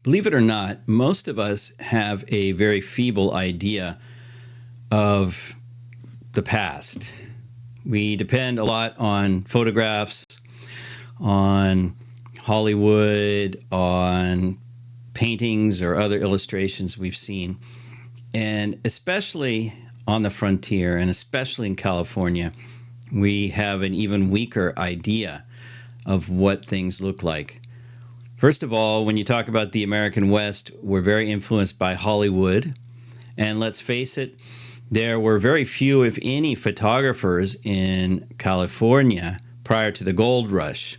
Believe it or not, most of us have a very feeble idea of the past. We depend a lot on photographs, on Hollywood, on paintings or other illustrations we've seen. And especially on the frontier, and especially in California, we have an even weaker idea of what things look like. First of all, when you talk about the American West, we're very influenced by Hollywood. And let's face it, there were very few, if any, photographers in California prior to the gold rush.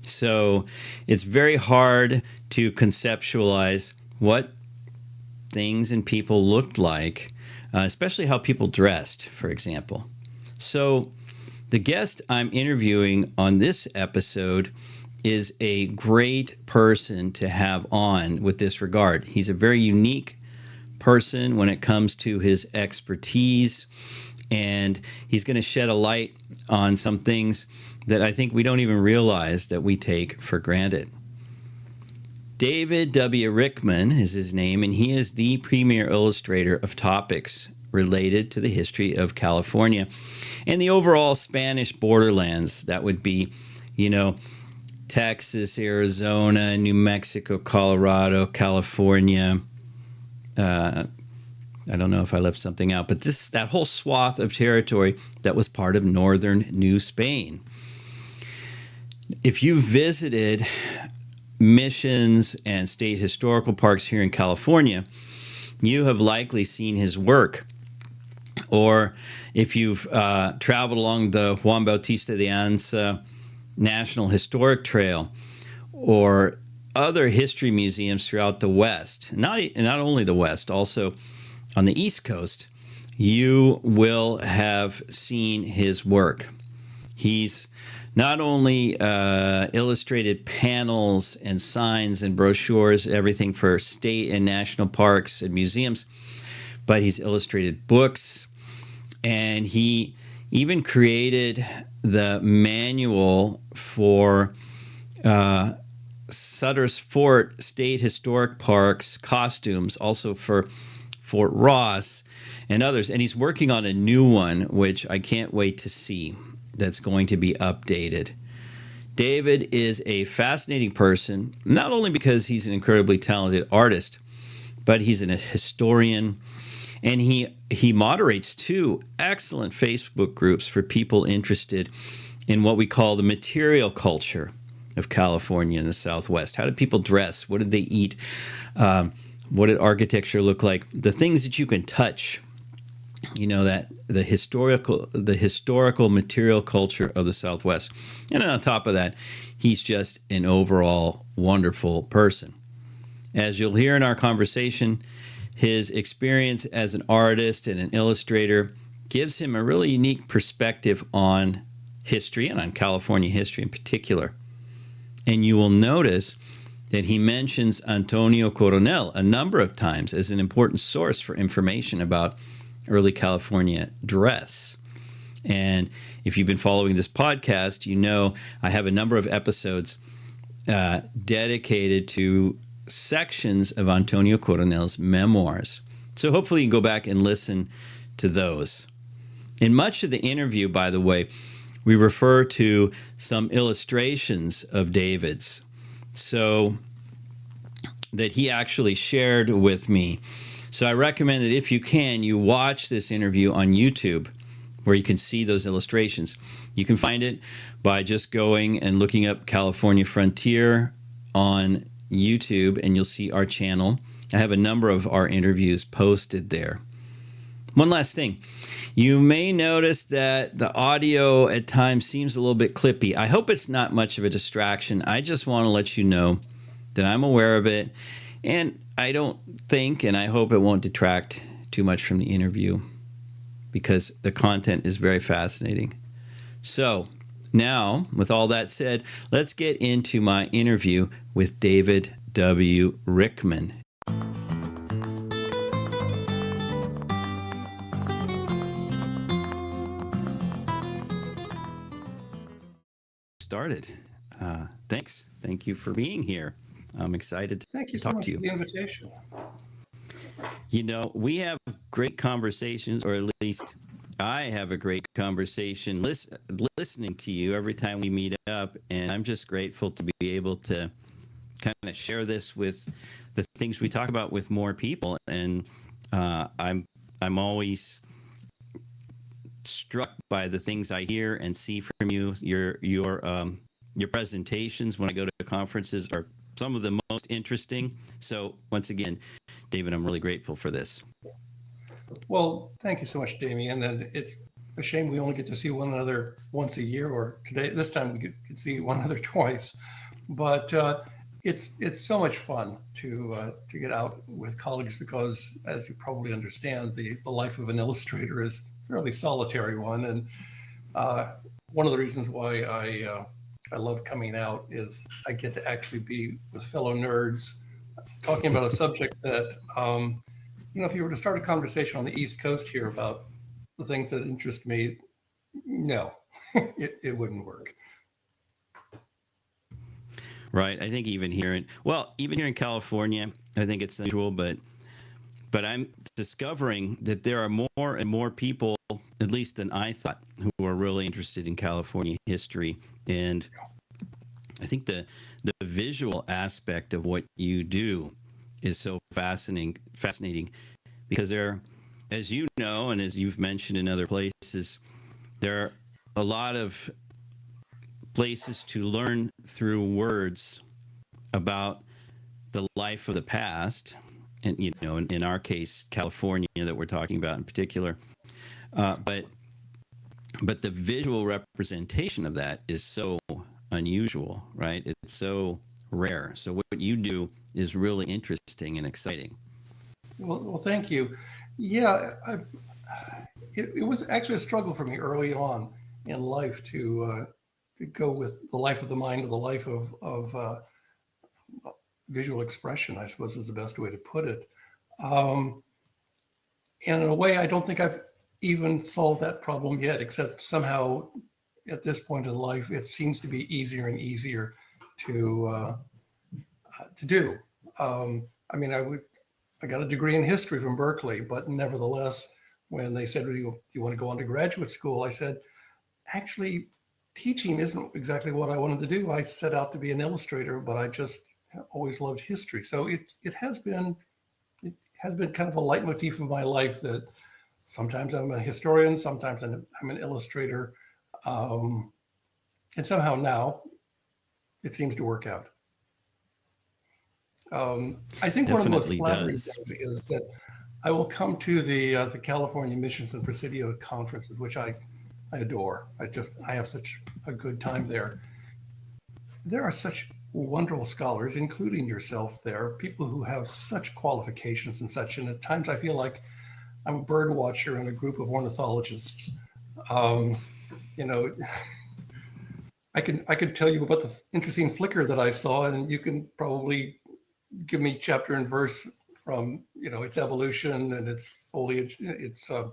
So it's very hard to conceptualize what things and people looked like, especially how people dressed, for example. So the guest I'm interviewing on this episode is a great person to have on with this regard. He's a very unique person when it comes to his expertise, and he's going to shed a light on some things that I think we don't even realize that we take for granted. David W. Rickman is his name, and he is the premier illustrator of topics related to the history of California and the overall Spanish borderlands. That would be, Texas, Arizona, New Mexico, Colorado, California. I don't know if I left something out, but that whole swath of territory that was part of northern New Spain. If you visited missions and state historical parks here in California, you have likely seen his work. Or if you've traveled along the Juan Bautista de Anza National Historic Trail, or other history museums throughout the West, not only the West, also on the East Coast, you will have seen his work. He's not only illustrated panels and signs and brochures, everything for state and national parks and museums, but he's illustrated books, and he even created the manual for Sutter's Fort State Historic Park's costumes, also for Fort Ross and others. And he's working on a new one, which I can't wait to see, that's going to be updated. David is a fascinating person, not only because he's an incredibly talented artist, but he's a historian, and he moderates two excellent Facebook groups for people interested in what we call the material culture of California and the Southwest. How did people dress? What did they eat? What did architecture look like? The things that you can touch, that the historical material culture of the Southwest. And on top of that, he's just an overall wonderful person. As you'll hear in our conversation, his experience as an artist and an illustrator gives him a really unique perspective on history, and on California history in particular. And you will notice that he mentions Antonio Coronel a number of times as an important source for information about early California dress. And if you've been following this podcast, you know I have a number of episodes dedicated to sections of Antonio Coronel's memoirs. So hopefully you can go back and listen to those. In much of the interview, by the way, we refer to some illustrations of David's, so that he actually shared with me. So I recommend that if you can, you watch this interview on YouTube, where you can see those illustrations. You can find it by just going and looking up California Frontier on YouTube, and you'll see our channel. I have a number of our interviews posted there. One last thing. You may notice that the audio at times seems a little bit clippy. I hope it's not much of a distraction. I just want to let you know that I'm aware of it, and I don't think, and I hope it won't detract too much from the interview, because the content is very fascinating. So now, with all that said, let's get into my interview with David W. Rickman. Started. Thanks. Thank you for being here. I'm excited Thank you to so talk to much for you. the invitation. You know, we have great conversations, or at least I have a great conversation listening to you every time we meet up. And I'm just grateful to be able to kind of share this with the things we talk about with more people. And I'm always struck by the things I hear and see from you. Your presentations when I go to conferences are some of the most interesting. So once again, David, I'm really grateful for this. Well, thank you so much, Damian. And it's a shame we only get to see one another once a year, or today, this time we could see one another twice. But it's so much fun to get out with colleagues because, as you probably understand, the life of an illustrator is a fairly solitary one. And uh, one of the reasons why I love coming out is I get to actually be with fellow nerds talking about a subject that if you were to start a conversation on the East Coast here about the things that interest me, no, it wouldn't work. Right. I think even here in California, I think it's unusual, but I'm discovering that there are more and more people, at least than I thought, who are really interested in California history. And I think the visual aspect of what you do is so fascinating because there, as you know, and as you've mentioned in other places, there are a lot of places to learn through words about the life of the past, and in our case, California that we're talking about in particular. But the visual representation of that is so unusual, right? It's so rare. So what you do is really interesting and exciting. Well, thank you. Yeah, it was actually a struggle for me early on in life to go with the life of the mind or the life of visual expression, I suppose is the best way to put it. Um, and in a way, I don't think I've even solved that problem yet, except somehow at this point in life, it seems to be easier and easier to to do. I mean, I got a degree in history from Berkeley, but nevertheless, when they said, do you want to go on to graduate school? I said, actually, teaching isn't exactly what I wanted to do. I set out to be an illustrator, but I just always loved history. So it has been kind of a leitmotif of my life that sometimes I'm a historian, sometimes I'm an illustrator, um, and somehow now it seems to work out. I think one of the most Definitely flattering does. things is that I will come to the California Missions and Presidio conferences, which I adore. I have such a good time there. There are such wonderful scholars, including yourself. There, people who have such qualifications and such. And at times, I feel like I'm a bird watcher in a group of ornithologists. Um, you know, I could tell you about the interesting flicker that I saw, and you can probably give me chapter and verse from its evolution and its foliage, its uh,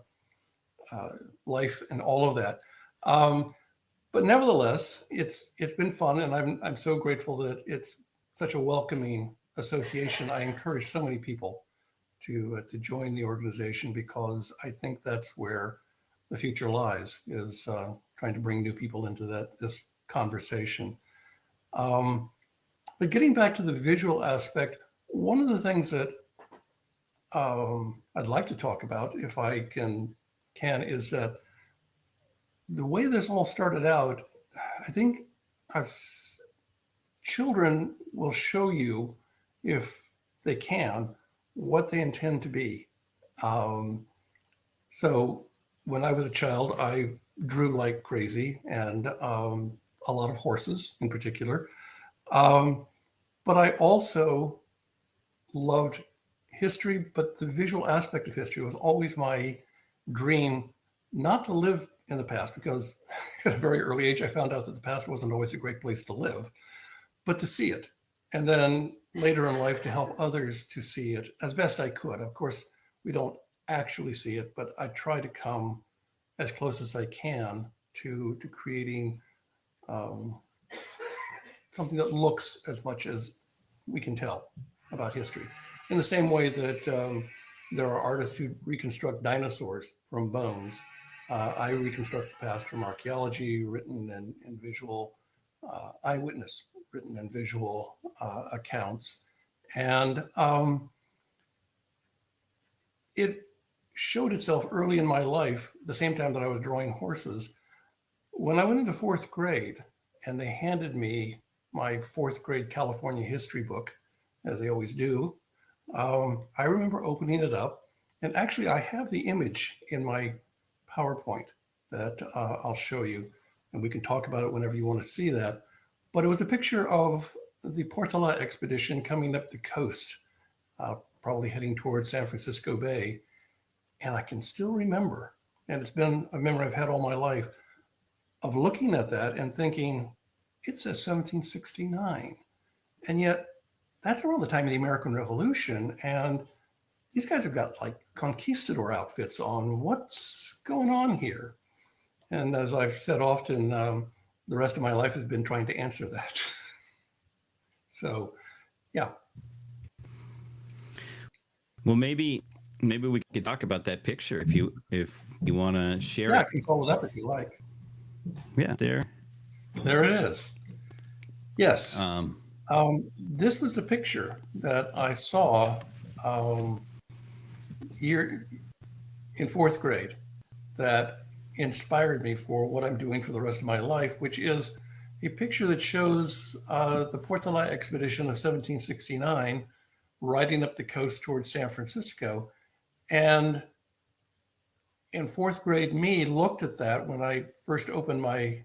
life, and all of that. Um, but nevertheless, it's been fun, and I'm so grateful that it's such a welcoming association. I encourage so many people to join the organization because I think that's where the future lies, is trying to bring new people into this conversation. Um, but getting back to the visual aspect, one of the things that I'd like to talk about, if I can, is that the way this all started out, I think I've children will show you, if they can, what they intend to be. Um, so when I was a child, I drew like crazy, and a lot of horses in particular. Um, but I also loved history, but the visual aspect of history was always my dream, not to live in the past, because at a very early age I found out that the past wasn't always a great place to live, but to see it. And then later in life to help others to see it as best I could. Of course, we don't actually see it, but I try to come as close as I can to creating um, something that looks as much as we can tell about history. In the same way that there are artists who reconstruct dinosaurs from bones, I reconstruct the past from archaeology, written and visual, eyewitness written and visual accounts. And it showed itself early in my life, the same time that I was drawing horses. When I went into fourth grade and they handed me my fourth grade California history book, as they always do, I remember opening it up. And actually, I have the image in my PowerPoint that I'll show you, and we can talk about it whenever you want to see that. But it was a picture of the Portola expedition coming up the coast, probably heading towards San Francisco Bay. And I can still remember, and it's been a memory I've had all my life, of looking at that and thinking, it says 1769. And yet, that's around the time of the American Revolution. And these guys have got like conquistador outfits on. What's going on here? And as I've said often, the rest of my life has been trying to answer that. So, yeah. Well, maybe we could talk about that picture if you want to share Yeah, it. I can call it up if you like. Yeah, there. There it is. Yes. This was a picture that I saw here in fourth grade that inspired me for what I'm doing for the rest of my life, which is a picture that shows the Portola expedition of 1769 riding up the coast towards San Francisco. And in fourth grade, me looked at that when I first opened my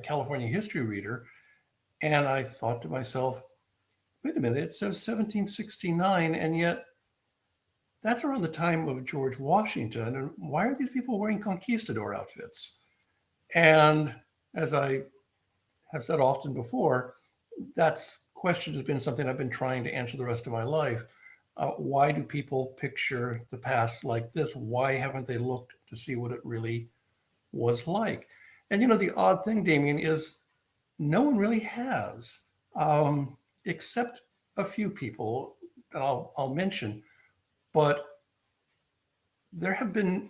California history reader, and I thought to myself, wait a minute, it says 1769, and yet that's around the time of George Washington. And why are these people wearing conquistador outfits? And as I have said often before, that question has been something I've been trying to answer the rest of my life. Why do people picture the past like this? Why haven't they looked to see what it really was like? And you know, the odd thing, Damian, is no one really has, except a few people that I'll mention. But there have been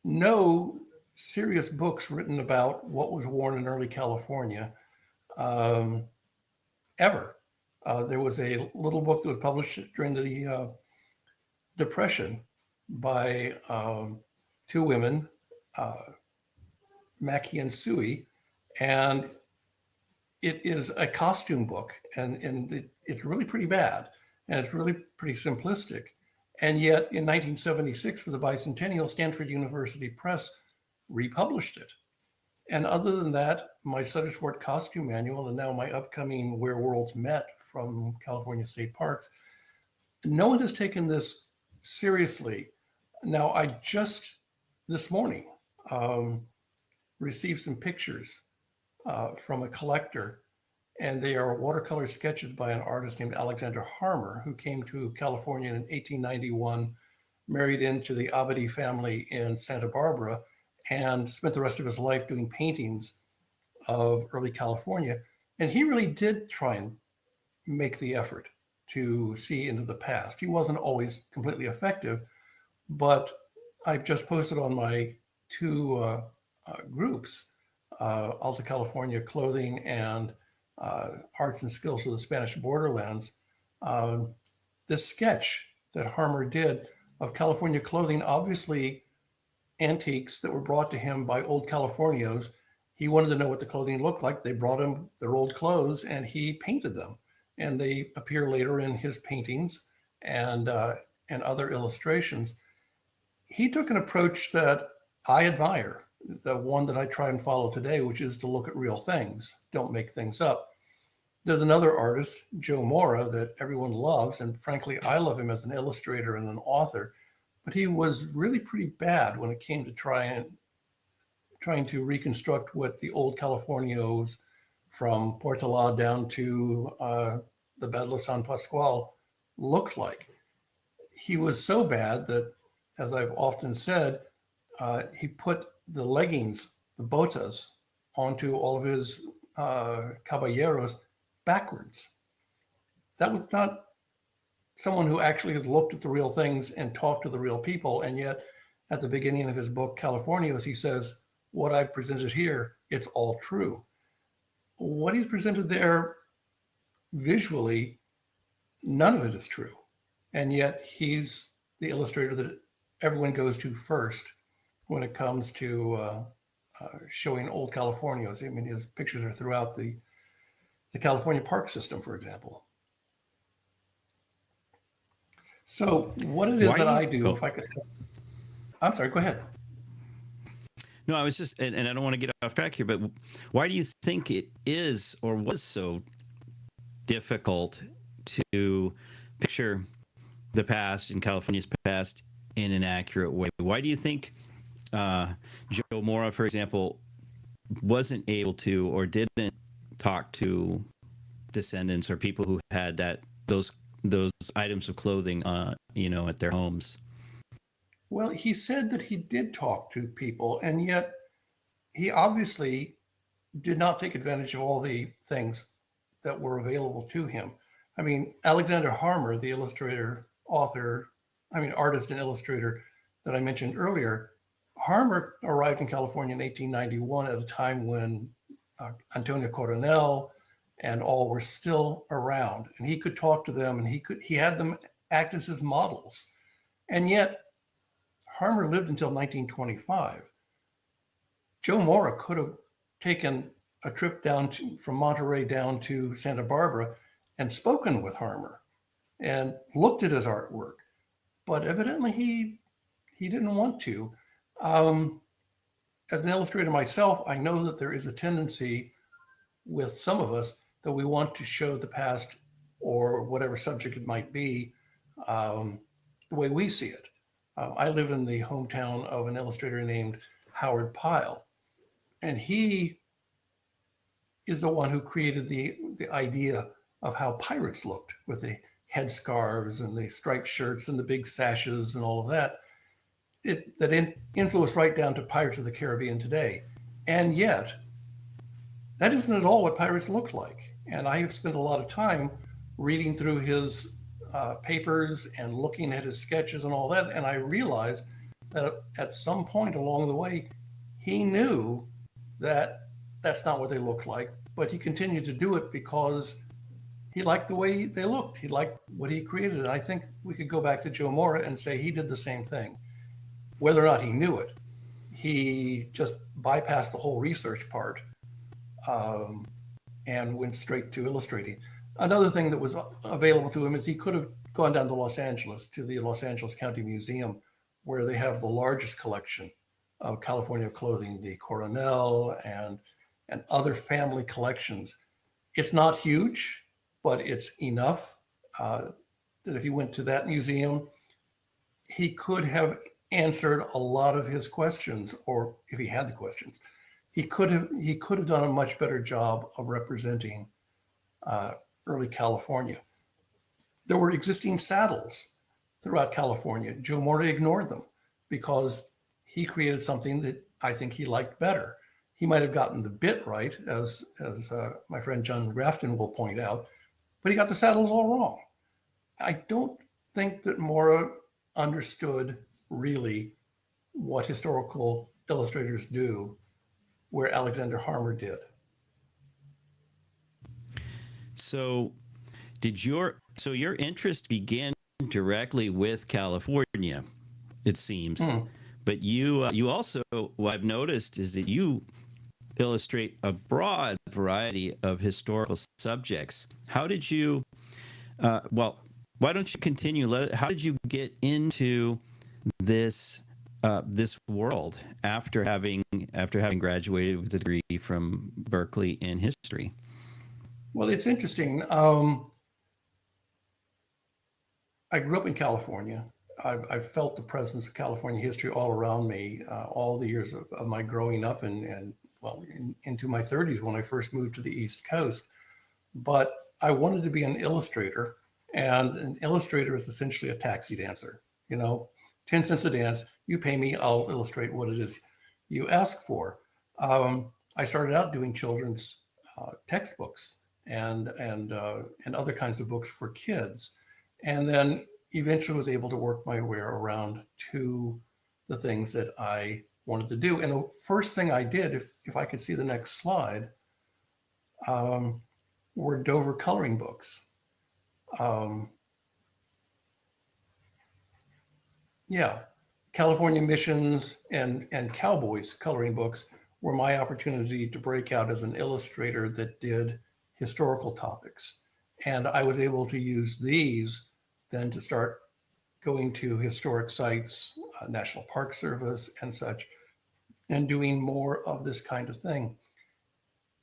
no serious books written about what was worn in early California um, ever. There was a little book that was published during the Depression by two women, uh, Mackie and Suey, and it is a costume book, and it's really pretty bad, and it's really pretty simplistic. And yet, in 1976, for the bicentennial, Stanford University Press republished it. And other than that, my Sutters Fort costume manual, and now my upcoming Where Worlds Met from California State Parks, no one has taken this seriously. Now, I just this morning received some pictures from a collector, and they are watercolor sketches by an artist named Alexander Harmer, who came to California in 1891, married into the Abadi family in Santa Barbara, and spent the rest of his life doing paintings of early California. And he really did try and make the effort to see into the past. He wasn't always completely effective, but I've just posted on my two groups, Alta California Clothing and Arts and Skills to the Spanish Borderlands, this sketch that Harmer did of California clothing, obviously antiques that were brought to him by old Californios. He wanted to know what the clothing looked like. They brought him their old clothes and he painted them. And they appear later in his paintings and other illustrations. He took an approach that I admire, the one that I try and follow today, which is to look at real things, don't make things up. There's another artist, Joe Mora, that everyone loves, and frankly, I love him as an illustrator and an author, but he was really pretty bad when it came to trying to reconstruct what the old Californios from Portola down to the Battle of San Pascual looked like. He was so bad that, as I've often said, he put the leggings, the botas, onto all of his caballeros backwards. that was not someone who actually looked at the real things and talked to the real people. And yet, at the beginning of his book, Californios, he says, what I presented here, it's all true. What he's presented there visually, none of it is true. And yet, he's the illustrator that everyone goes to first when it comes to showing old Californios. I mean, his pictures are throughout the California park system, for example. So, what it is Why that do you? I do, Oh, if I could, I'm sorry, go ahead. no, I was just, and I don't want to get off track here, but why do you think it is or was so difficult to picture the past and California's past in an accurate way? Why do you think uh, Joe Mora, for example, wasn't able to or didn't talk to descendants or people who had those items of clothing, at their homes? Well, he said that he did talk to people, and yet he obviously did not take advantage of all the things that were available to him. I mean, Alexander Harmer, the illustrator, author, artist and illustrator that I mentioned earlier, Harmer arrived in California in 1891 at a time when Antonio Coronel and all were still around, and he could talk to them, and he had them act as his models. And yet, Harmer lived until 1925. Joe Mora could have taken a trip from Monterey down to Santa Barbara and spoken with Harmer and looked at his artwork, but evidently he didn't want to. Um, as an illustrator myself, I know that there is a tendency with some of us that we want to show the past or whatever subject it might be the way we see it. I live in the hometown of an illustrator named Howard Pyle, and he is the one who created the idea of how pirates looked with the headscarves and the striped shirts and the big sashes and all of that. Influenced right down to Pirates of the Caribbean today. And yet, that isn't at all what pirates looked like. And I have spent a lot of time reading through his papers and looking at his sketches and all that. And I realized that at some point along the way, he knew that that's not what they looked like, but he continued to do it because he liked the way they looked. He liked what he created. And I think we could go back to Joe Mora and say he did the same thing. Whether or not he knew it, he just bypassed the whole research part um, and went straight to illustrating. Another thing that was available to him is he could have gone down to Los Angeles, to the Los Angeles County Museum, where they have the largest collection of California clothing, the Coronel and other family collections. It's not huge, but it's enough that if he went to that museum, he could have answered a lot of his questions, or if he had the questions, he could have done a much better job of representing uh, early California. There were existing saddles throughout California. Joe Morta ignored them because he created something that I think he liked better. He might have gotten the bit right, as my friend John Grafton will point out, but he got the saddles all wrong. I don't think that Mora understood really what historical illustrators do, where Alexander Harmer did. So, your interest began directly with California, it seems, Hmm. but you also, what I've noticed is that you illustrate a broad variety of historical subjects. How did you? Well, why don't you continue? How did you get into this this world after having graduated with a degree from Berkeley in history? Well, it's interesting. I grew up in California. I've felt the presence of California history all around me all the years of my growing up and well, into my 30s when I first moved to the East Coast. But I wanted to be an illustrator, and an illustrator is essentially a taxi dancer. You know, 10 cents a dance, you pay me, I'll illustrate what it is you ask for. I started out doing children's textbooks, and other kinds of books for kids, and then eventually was able to work my way around to the things that I wanted to do. And the first thing I did, if I could see the next slide, were Dover coloring books. Yeah, California missions and cowboys coloring books were my opportunity to break out as an illustrator that did historical topics. And I was able to use these then to start going to historic sites, National Park Service and such, and doing more of this kind of thing.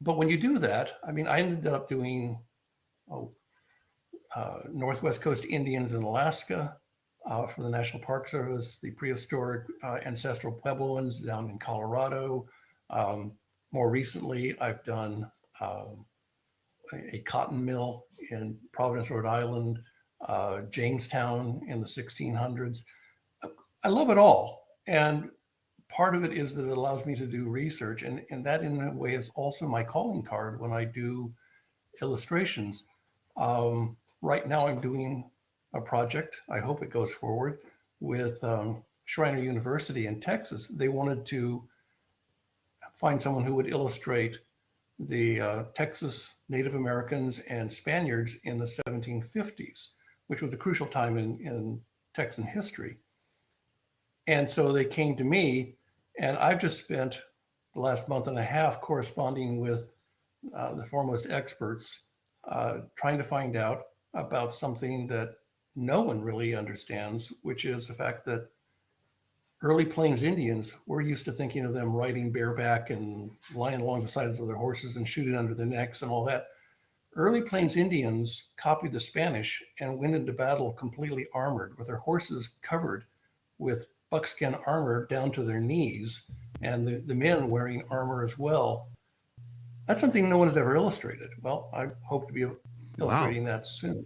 But when you do that, I mean, I ended up doing Northwest Coast Indians in Alaska for the National Park Service, the prehistoric ancestral Puebloans down in Colorado. More recently, I've done a cotton mill in Providence, Rhode Island, Jamestown in the 1600s. I love it all. And part of it is that it allows me to do research. And that, in a way, is also my calling card when I do illustrations. Right now, I'm doing a project. I hope it goes forward with Schreiner University in Texas. They wanted to find someone who would illustrate the Texas Native Americans and Spaniards in the 1750s, which was a crucial time in Texan history. And so they came to me, and I've just spent the last month and a half corresponding with the foremost experts, trying to find out about something that no one really understands, which is the fact that early Plains Indians, we're used to thinking of them riding bareback and lying along the sides of their horses and shooting under their necks and all that. Early Plains Indians copied the Spanish and went into battle completely armored, with their horses covered with buckskin armor down to their knees, and the men wearing armor as well. That's something no one has ever illustrated. Well, I hope to be illustrating that soon.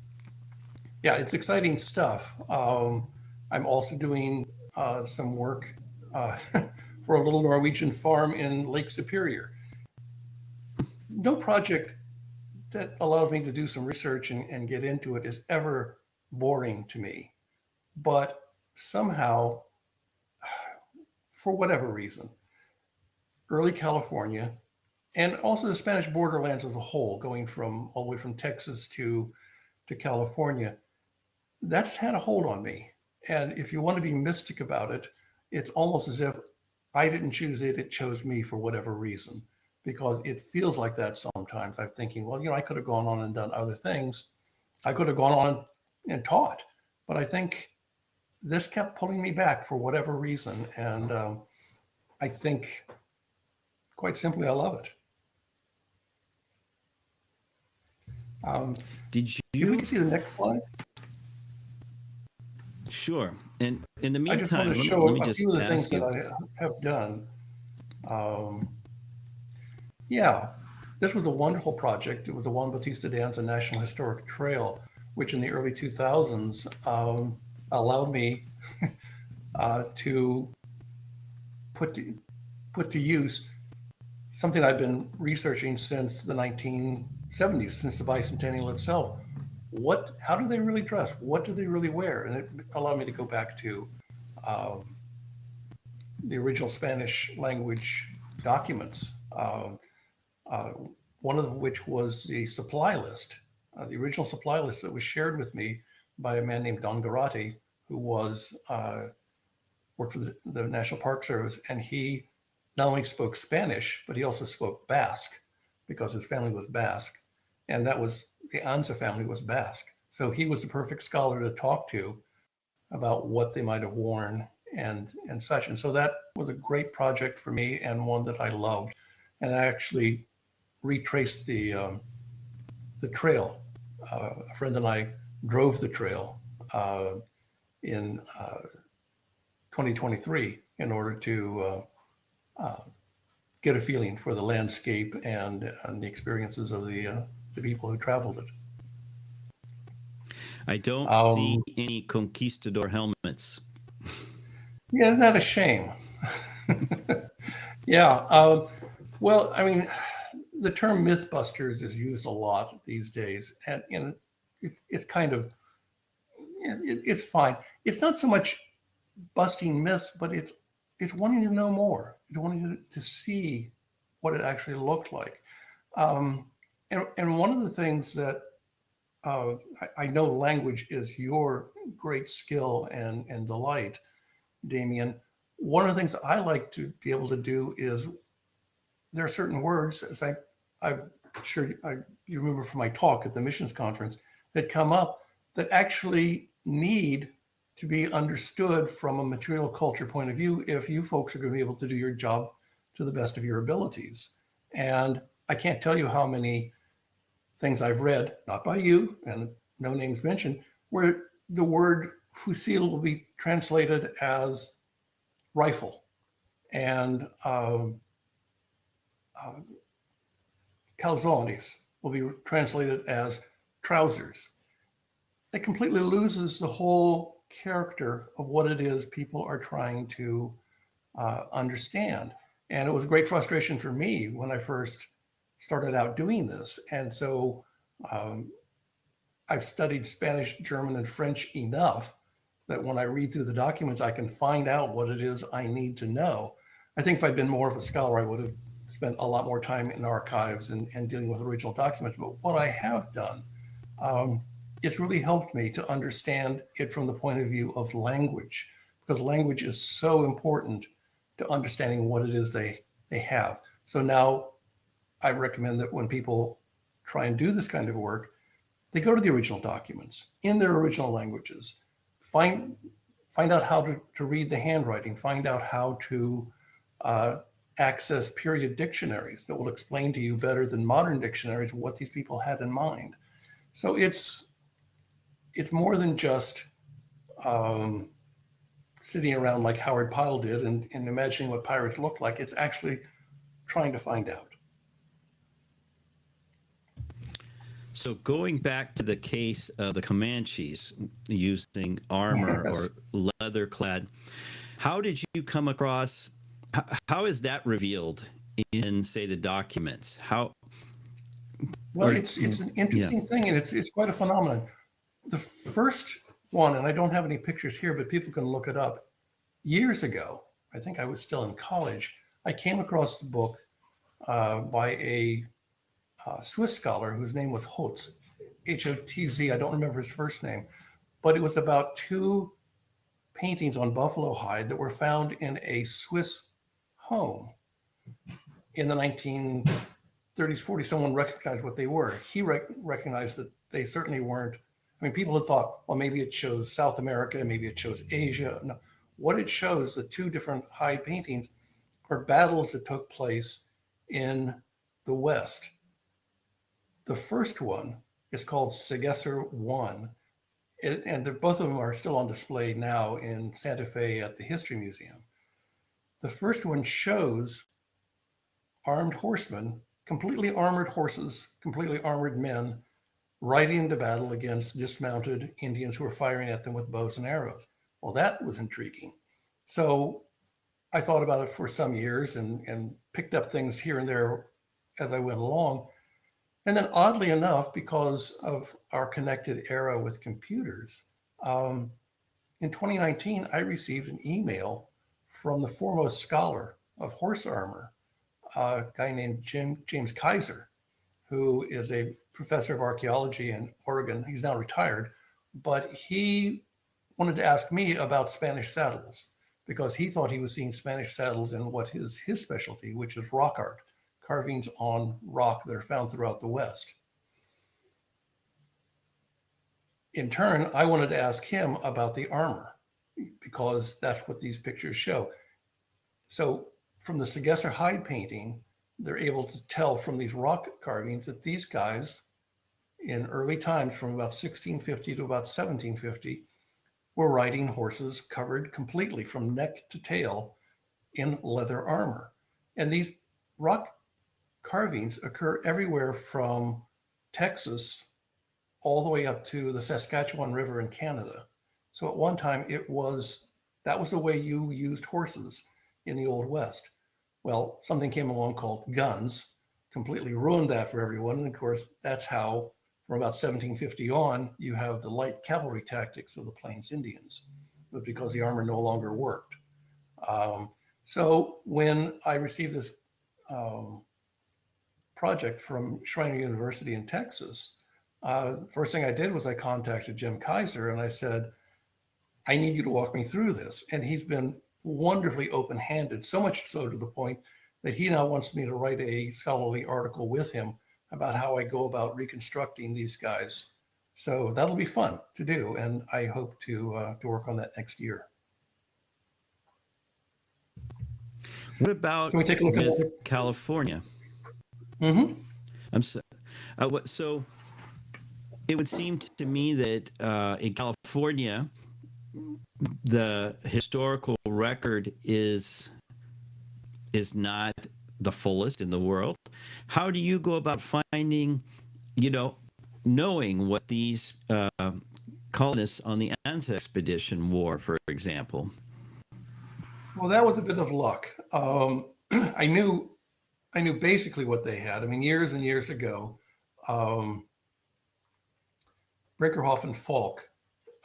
Yeah, it's exciting stuff. I'm also doing some work for a little Norwegian farm in Lake Superior. No project that allows me to do some research and get into it is ever boring to me. But somehow, for whatever reason, early California, and also the Spanish borderlands as a whole, going from all the way from Texas to California, that's had a hold on me. And if you want to be mystic about it, it's almost as if I didn't choose it, it chose me for whatever reason, because it feels like that sometimes. I'm thinking, well, I could have gone on and done other things. I could have gone on and taught, but I think this kept pulling me back for whatever reason. And I think, quite simply, I love it. Did If you? we can see the next slide. Sure. And in the I just want meantime, to let show me a just few of the things ask that you. I have done. Yeah, this was a wonderful project. It was the Juan Bautista de Anza National Historic Trail, which in the early 2000s allowed me to put to use something I've been researching since the 1970s, since the bicentennial itself. How do they really dress? What do they really wear? And it allowed me to go back to the original Spanish language documents, one of which was the supply list, the original supply list that was shared with me by a man named Don Garate, who worked for the National Park Service, and he not only spoke Spanish, but he also spoke Basque, because his family was Basque, and the Anza family was Basque. So he was the perfect scholar to talk to about what they might have worn and such. And so that was a great project for me, and one that I loved. And I actually retraced the trail. A friend and I drove the trail in 2023 in order to get a feeling for the landscape and the experiences of the people who traveled it. I don't see any conquistador helmets. Yeah, isn't that a shame? Yeah. Well, I mean, the term Mythbusters is used a lot these days, and it's kind of it's fine. It's not so much busting myths, but it's wanting to know more. It's wanting to see what it actually looked like. And one of the things that I know language is your great skill and delight, Damian. One of the things I like to be able to do is there are certain words, as I'm sure you remember from my talk at the missions conference, that come up that actually need to be understood from a material culture point of view if you folks are going to be able to do your job to the best of your abilities. And I can't tell you how many things I've read, not by you, and no names mentioned, where the word fusil will be translated as rifle, and calzones will be translated as trousers. It completely loses the whole character of what it is people are trying to understand. And it was a great frustration for me when I first started out doing this. And so I've studied Spanish, German, and French enough that when I read through the documents, I can find out what it is I need to know. I think if I'd been more of a scholar, I would have spent a lot more time in archives and dealing with original documents. But what I have done, it's really helped me to understand it from the point of view of language, because language is so important to understanding what it is they have. So now I recommend that when people try and do this kind of work, they go to the original documents in their original languages, find out how to read the handwriting, find out how to access period dictionaries that will explain to you better than modern dictionaries what these people had in mind. So it's more than just sitting around like Howard Pyle did and imagining what pirates looked like. It's actually trying to find out. So going back to the case of the Comanches using armor Yes. or leather clad, how did you come across, how is that revealed in, say, the documents? Well, it's an interesting thing, and it's quite a phenomenon. The first one, and I don't have any pictures here, but people can look it up. Years ago, I think I was still in college, I came across the book by a Swiss scholar whose name was Hotz, Hotz. I don't remember his first name, but it was about two paintings on buffalo hide that were found in a Swiss home in the 1930s, 40s. Someone recognized what they were. He recognized that they certainly weren't. I mean, people had thought, well, maybe it shows South America, maybe it shows Asia. No, what it shows, the two different hide paintings, are battles that took place in the West. The first one is called Segesser One, and both of them are still on display now in Santa Fe at the History Museum. The first one shows armed horsemen, completely armored horses, completely armored men, riding into battle against dismounted Indians who were firing at them with bows and arrows. Well, that was intriguing. So I thought about it for some years and picked up things here and there as I went along. And then, oddly enough, because of our connected era with computers, in 2019, I received an email from the foremost scholar of horse armor, a guy named James Kaiser, who is a professor of archaeology in Oregon. He's now retired, but he wanted to ask me about Spanish saddles because he thought he was seeing Spanish saddles in what is his specialty, which is rock art, carvings on rock that are found throughout the West. In turn, I wanted to ask him about the armor because that's what these pictures show. So from the Segesser hide painting, they're able to tell from these rock carvings that these guys in early times from about 1650 to about 1750 were riding horses covered completely from neck to tail in leather armor. And these rock carvings occur everywhere from Texas all the way up to the Saskatchewan River in Canada. So at one time that was the way you used horses in the Old West. Well, something came along called guns, completely ruined that for everyone. And of course, that's how, from about 1750 on, you have the light cavalry tactics of the Plains Indians, but because the armor no longer worked. So when I received this project from Schreiner University in Texas, first thing I did was I contacted Jim Kaiser and I said, I need you to walk me through this. And he's been wonderfully open-handed, so much so to the point that he now wants me to write a scholarly article with him about how I go about reconstructing these guys. So that'll be fun to do, and I hope to work on that next year. What about Can we take a look with at California? Mm-hmm. So it would seem to me that in California, the historical record is not the fullest in the world. How do you go about finding, knowing what these colonists on the Anza expedition wore, for example? Well, that was a bit of luck. I knew basically what they had. I mean, years and years ago, Brinkerhoff and Falk,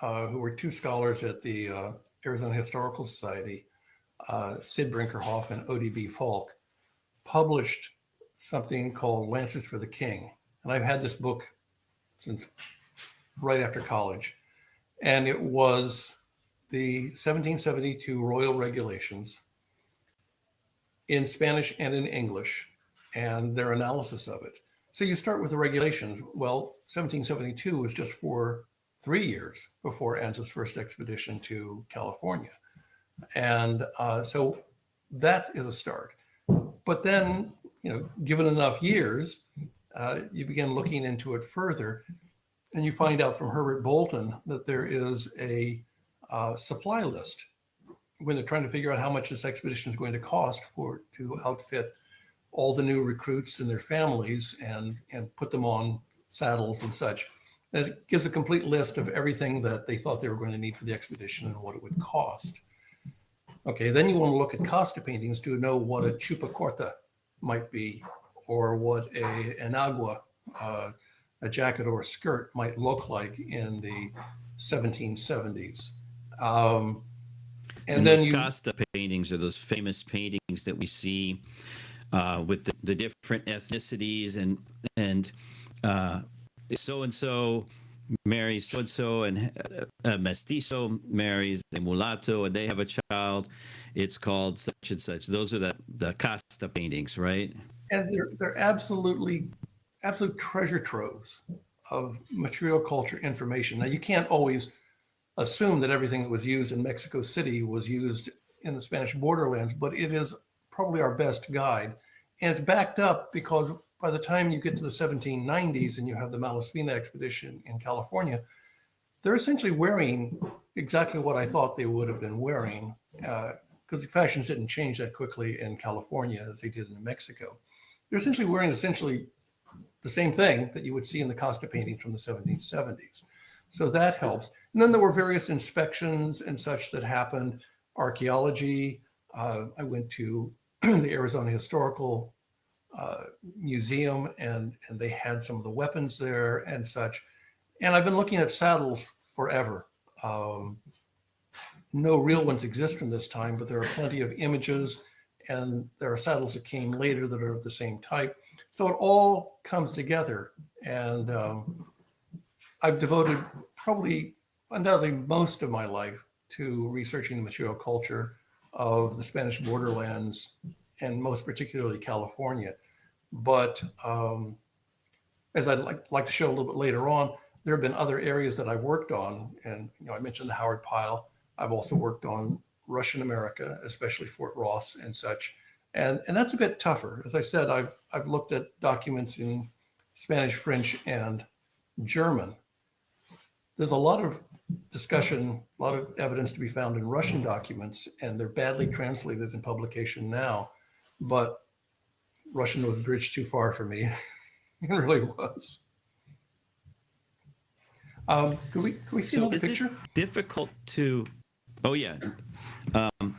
who were two scholars at the Arizona Historical Society, Sid Brinkerhoff and ODB Falk, published something called Lancers for the King. And I've had this book since right after college. And it was the 1772 Royal Regulations in Spanish and in English, and their analysis of it. So you start with the regulations. Well, 1772 was just for 3 years before Anza's first expedition to California. And so that is a start. But then, given enough years, you begin looking into it further, and you find out from Herbert Bolton that there is a supply list when they're trying to figure out how much this expedition is going to cost to outfit all the new recruits and their families and put them on saddles and such. And it gives a complete list of everything that they thought they were going to need for the expedition and what it would cost. Okay, then you want to look at Costa paintings to know what a chupa corta might be, or what an agua, a jacket or a skirt, might look like in the 1770s. And then those Costa paintings are those famous paintings that we see with the different ethnicities and so and so marries so and so, and mestizo marries a mulatto, and they have a child. It's called such and such. Those are the Costa paintings, right? And they're absolute treasure troves of material culture information. Now, you can't always assume that everything that was used in Mexico City was used in the Spanish borderlands, but it is probably our best guide. And it's backed up because by the time you get to the 1790s and you have the Malaspina expedition in California, they're essentially wearing exactly what I thought they would have been wearing, because the fashions didn't change that quickly in California as they did in Mexico. They're essentially wearing the same thing that you would see in the Costa painting from the 1770s. So that helps. And then there were various inspections and such that happened. Archaeology. I went to the Arizona Historical Museum, and they had some of the weapons there and such. And I've been looking at saddles forever. No real ones exist from this time, but there are plenty of images, and there are saddles that came later that are of the same type. So it all comes together, and I've devoted probably undoubtedly most of my life to researching the material culture of the Spanish borderlands, and most particularly California. But as I'd like to show a little bit later on, there have been other areas that I've worked on. And I mentioned the Howard Pile. I've also worked on Russian America, especially Fort Ross and such. And that's a bit tougher. As I said, I've looked at documents in Spanish, French, and German. There's a lot of discussion, a lot of evidence to be found in Russian documents, and they're badly translated in publication now. But Russian was a bridge too far for me. It really was. Could we see another picture? Is it difficult to? Oh yeah.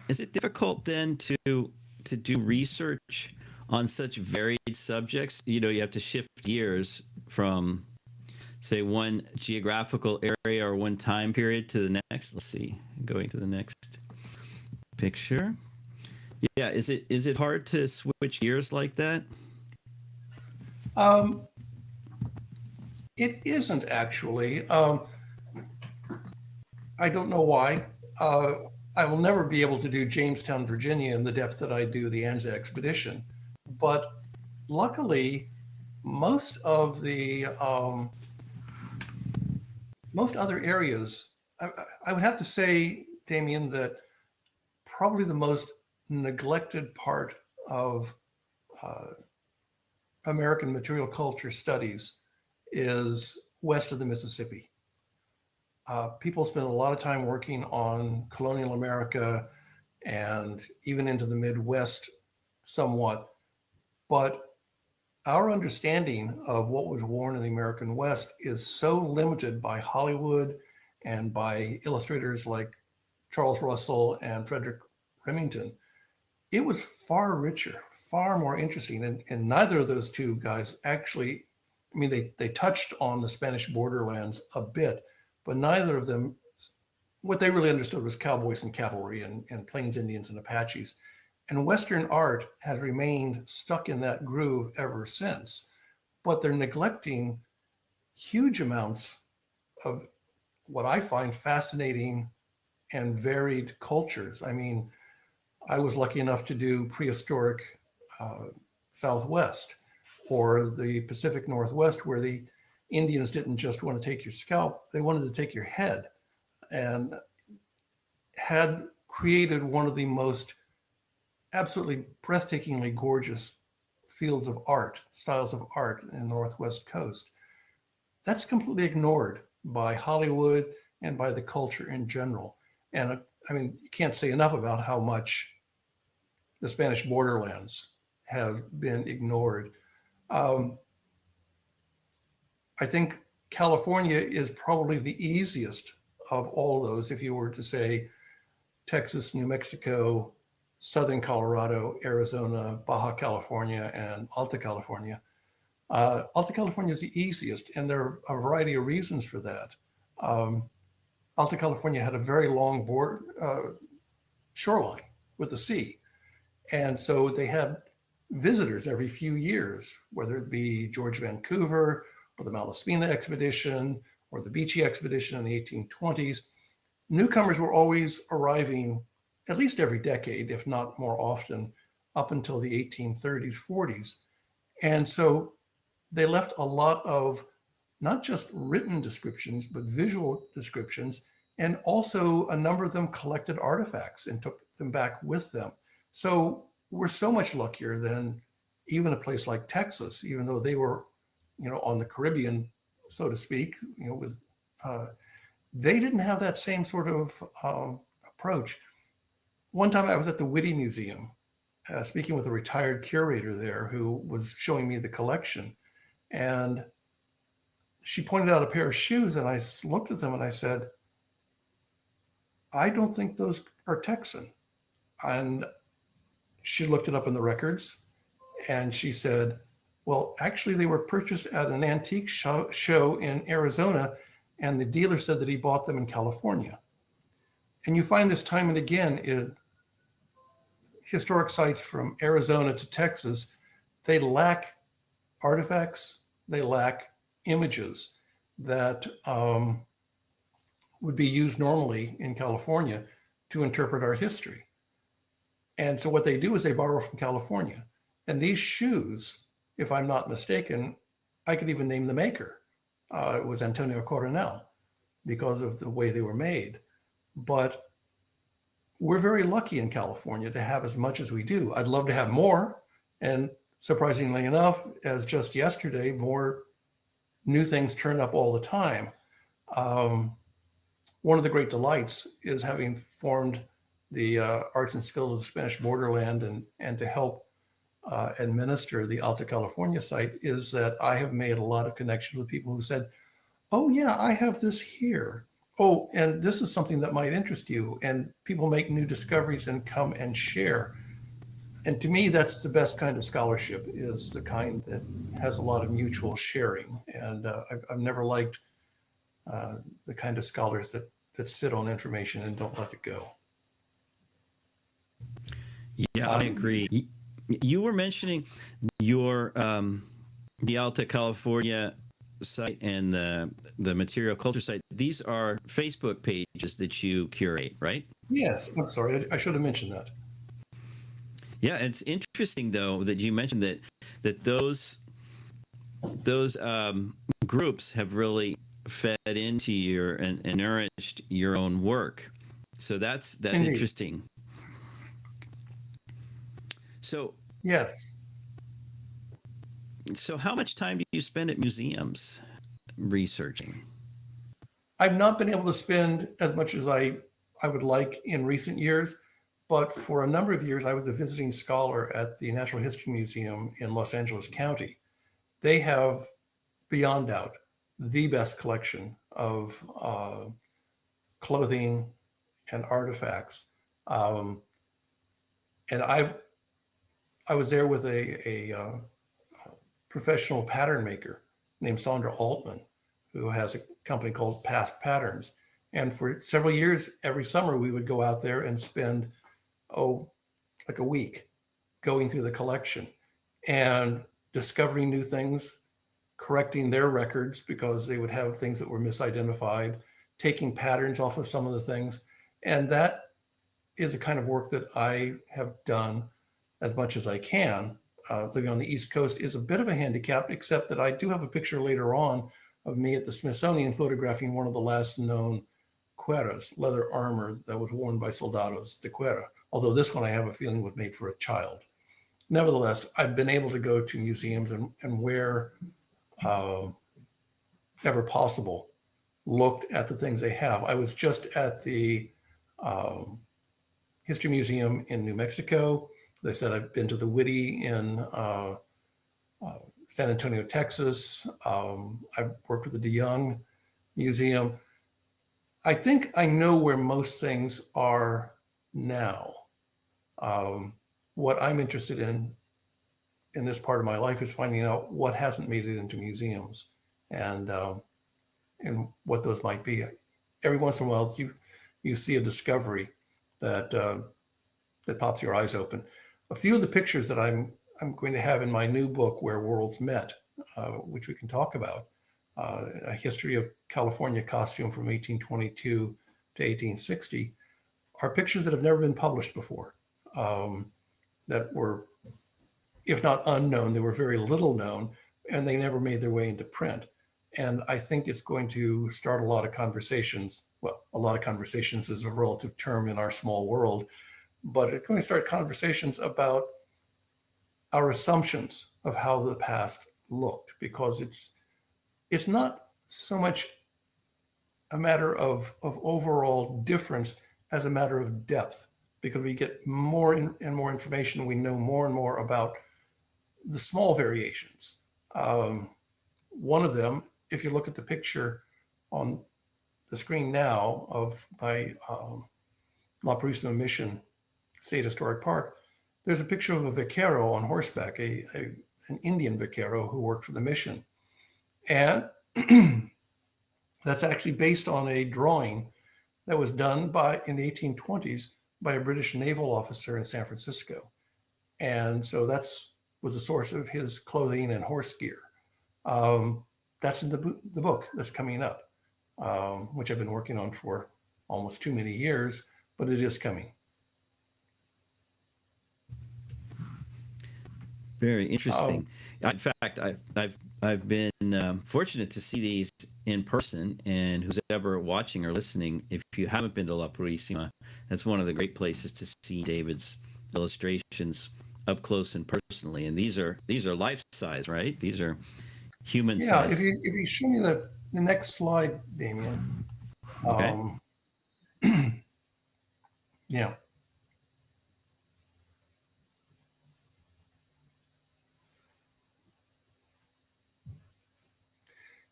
Is it difficult then to do research on such varied subjects. You have to shift gears from, say, one geographical area or one time period to the next. Let's see, going to the next picture. Yeah, is it hard to switch gears like that? Um, it isn't actually. I don't know why. Uh, I will never be able to do Jamestown, Virginia in the depth that I do the Anza expedition. But luckily, most of the most other areas, I would have to say, Damian, that probably the most neglected part of uh, American material culture studies is west of the Mississippi. People spend a lot of time working on colonial America and even into the Midwest somewhat. But our understanding of what was worn in the American West is so limited by Hollywood and by illustrators like Charles Russell and Frederick Remington. It was far richer, far more interesting. And neither of those two guys actually, I mean, they touched on the Spanish borderlands a bit, but neither of them, what they really understood was cowboys and cavalry and Plains Indians and Apaches. And Western art has remained stuck in that groove ever since. But they're neglecting huge amounts of what I find fascinating and varied cultures. I mean, I was lucky enough to do prehistoric uh, Southwest or the Pacific Northwest, where the Indians didn't just want to take your scalp, they wanted to take your head, and had created one of the most absolutely breathtakingly gorgeous fields of art, styles of art in the Northwest coast. That's completely ignored by Hollywood and by the culture in general. And I mean, you can't say enough about how much the Spanish borderlands have been ignored. Um, I think California is probably the easiest of all those. If you were to say Texas, New Mexico, Southern Colorado, Arizona, Baja California, and Alta California. Alta California is the easiest, and there are a variety of reasons for that. Um, Alta California had a very long shoreline with the sea. And so they had visitors every few years, whether it be George Vancouver or the Malaspina expedition or the Beachy expedition in the 1820s. Newcomers were always arriving at least every decade, if not more often, up until the 1830s, 40s. And so they left a lot of not just written descriptions, but visual descriptions. And also, a number of them collected artifacts and took them back with them. So we're so much luckier than even a place like Texas, even though they were, on the Caribbean, so to speak, with they didn't have that same sort of approach. One time I was at the Whitty Museum, speaking with a retired curator there who was showing me the collection. And she pointed out a pair of shoes, and I looked at them and I said, I don't think those are Texan. And she looked it up in the records and she said, well, actually, they were purchased at an antique show in Arizona, and the dealer said that he bought them in California. And you find this time and again in historic sites from Arizona to Texas, they lack artifacts, they lack images that would be used normally in California to interpret our history. And so what they do is they borrow from California. And these shoes, if I'm not mistaken, I could even name the maker. It was Antonio Coronel because of the way they were made. But we're very lucky in California to have as much as we do. I'd love to have more. And surprisingly enough, as just yesterday, more new things turn up all the time. One of the great delights is having formed the Arts and Skills of the Spanish Borderland and to help administer the Alta California site is that I have made a lot of connections with people who said, oh yeah, I have this here. Oh, and this is something that might interest you. And people make new discoveries and come and share. And to me, that's the best kind of scholarship, is the kind that has a lot of mutual sharing. And I've never liked the kind of scholars that sit on information and don't let it go. Yeah, I Um, agree. You were mentioning your the Alta California site and the material culture site. These are Facebook pages that you curate, right? yes, I'm sorry, I should have mentioned that. Yeah, it's interesting though that you mentioned that those groups have really fed into your and nourished your own work. So that's Indeed. interesting. So Yes. so how much time do you spend at museums researching? I've not been able to spend as much as I would like in recent years, but for a number of years, I was a visiting scholar at the Natural History Museum in Los Angeles County. They have, beyond doubt, the best collection of clothing and artifacts. Um, and I was there with a professional pattern maker named Sandra Altman, who has a company called Past Patterns. And for several years, every summer, we would go out there and spend, oh, like a week going through the collection and discovering new things, correcting their records because they would have things that were misidentified, taking patterns off of some of the things. And that is the kind of work that I have done as much as I can. Living on the East Coast is a bit of a handicap, except that I do have a picture later on of me at the Smithsonian photographing one of the last known cueras, leather armor that was worn by soldados de cuera. Although this one I have a feeling was made for a child. Nevertheless, I've been able to go to museums and where uh, ever possible, looked at the things they have. I was just at the um, History Museum in New Mexico. They said I've been to the Whitty in uh, San Antonio, Texas. I've worked with the DeYoung Museum. I think I know where most things are now. Um, what I'm interested in this part of my life is finding out what hasn't made it into museums and and what those might be. Every once in a while, you see a discovery that that pops your eyes open. A few of the pictures that I'm going to have in my new book, Where Worlds Met, which we can talk about, a history of California costume from 1822 to 1860, are pictures that have never been published before. That were, if not unknown, they were very little known, and they never made their way into print. And I think it's going to start a lot of conversations. Well, a lot of conversations is a relative term in our small world, but it's going to start conversations about our assumptions of how the past looked, because it's not so much a matter of overall difference as a matter of depth, because we get more and more information. We know more and more about the small variations. Um, One of them, if you look at the picture on the screen now of my La Purísima Mission State Historic Park, there's a picture of a vaquero on horseback, an Indian vaquero who worked for the mission. And that's actually based on a drawing that was done in the 1820s by a British naval officer in San Francisco. And so that's was the source of his clothing and horse gear. Um, that's in the book that's coming up, which I've been working on for almost too many years, but it is coming. Very Um, interesting. In fact, I've been fortunate to see these in person. And who's ever watching or listening, if you haven't been to La Purísima, that's one of the great places to see David's illustrations up close and personally. And these are life size, right? These are human yeah, size. if you show me the next slide, Damian. Okay. Um, yeah,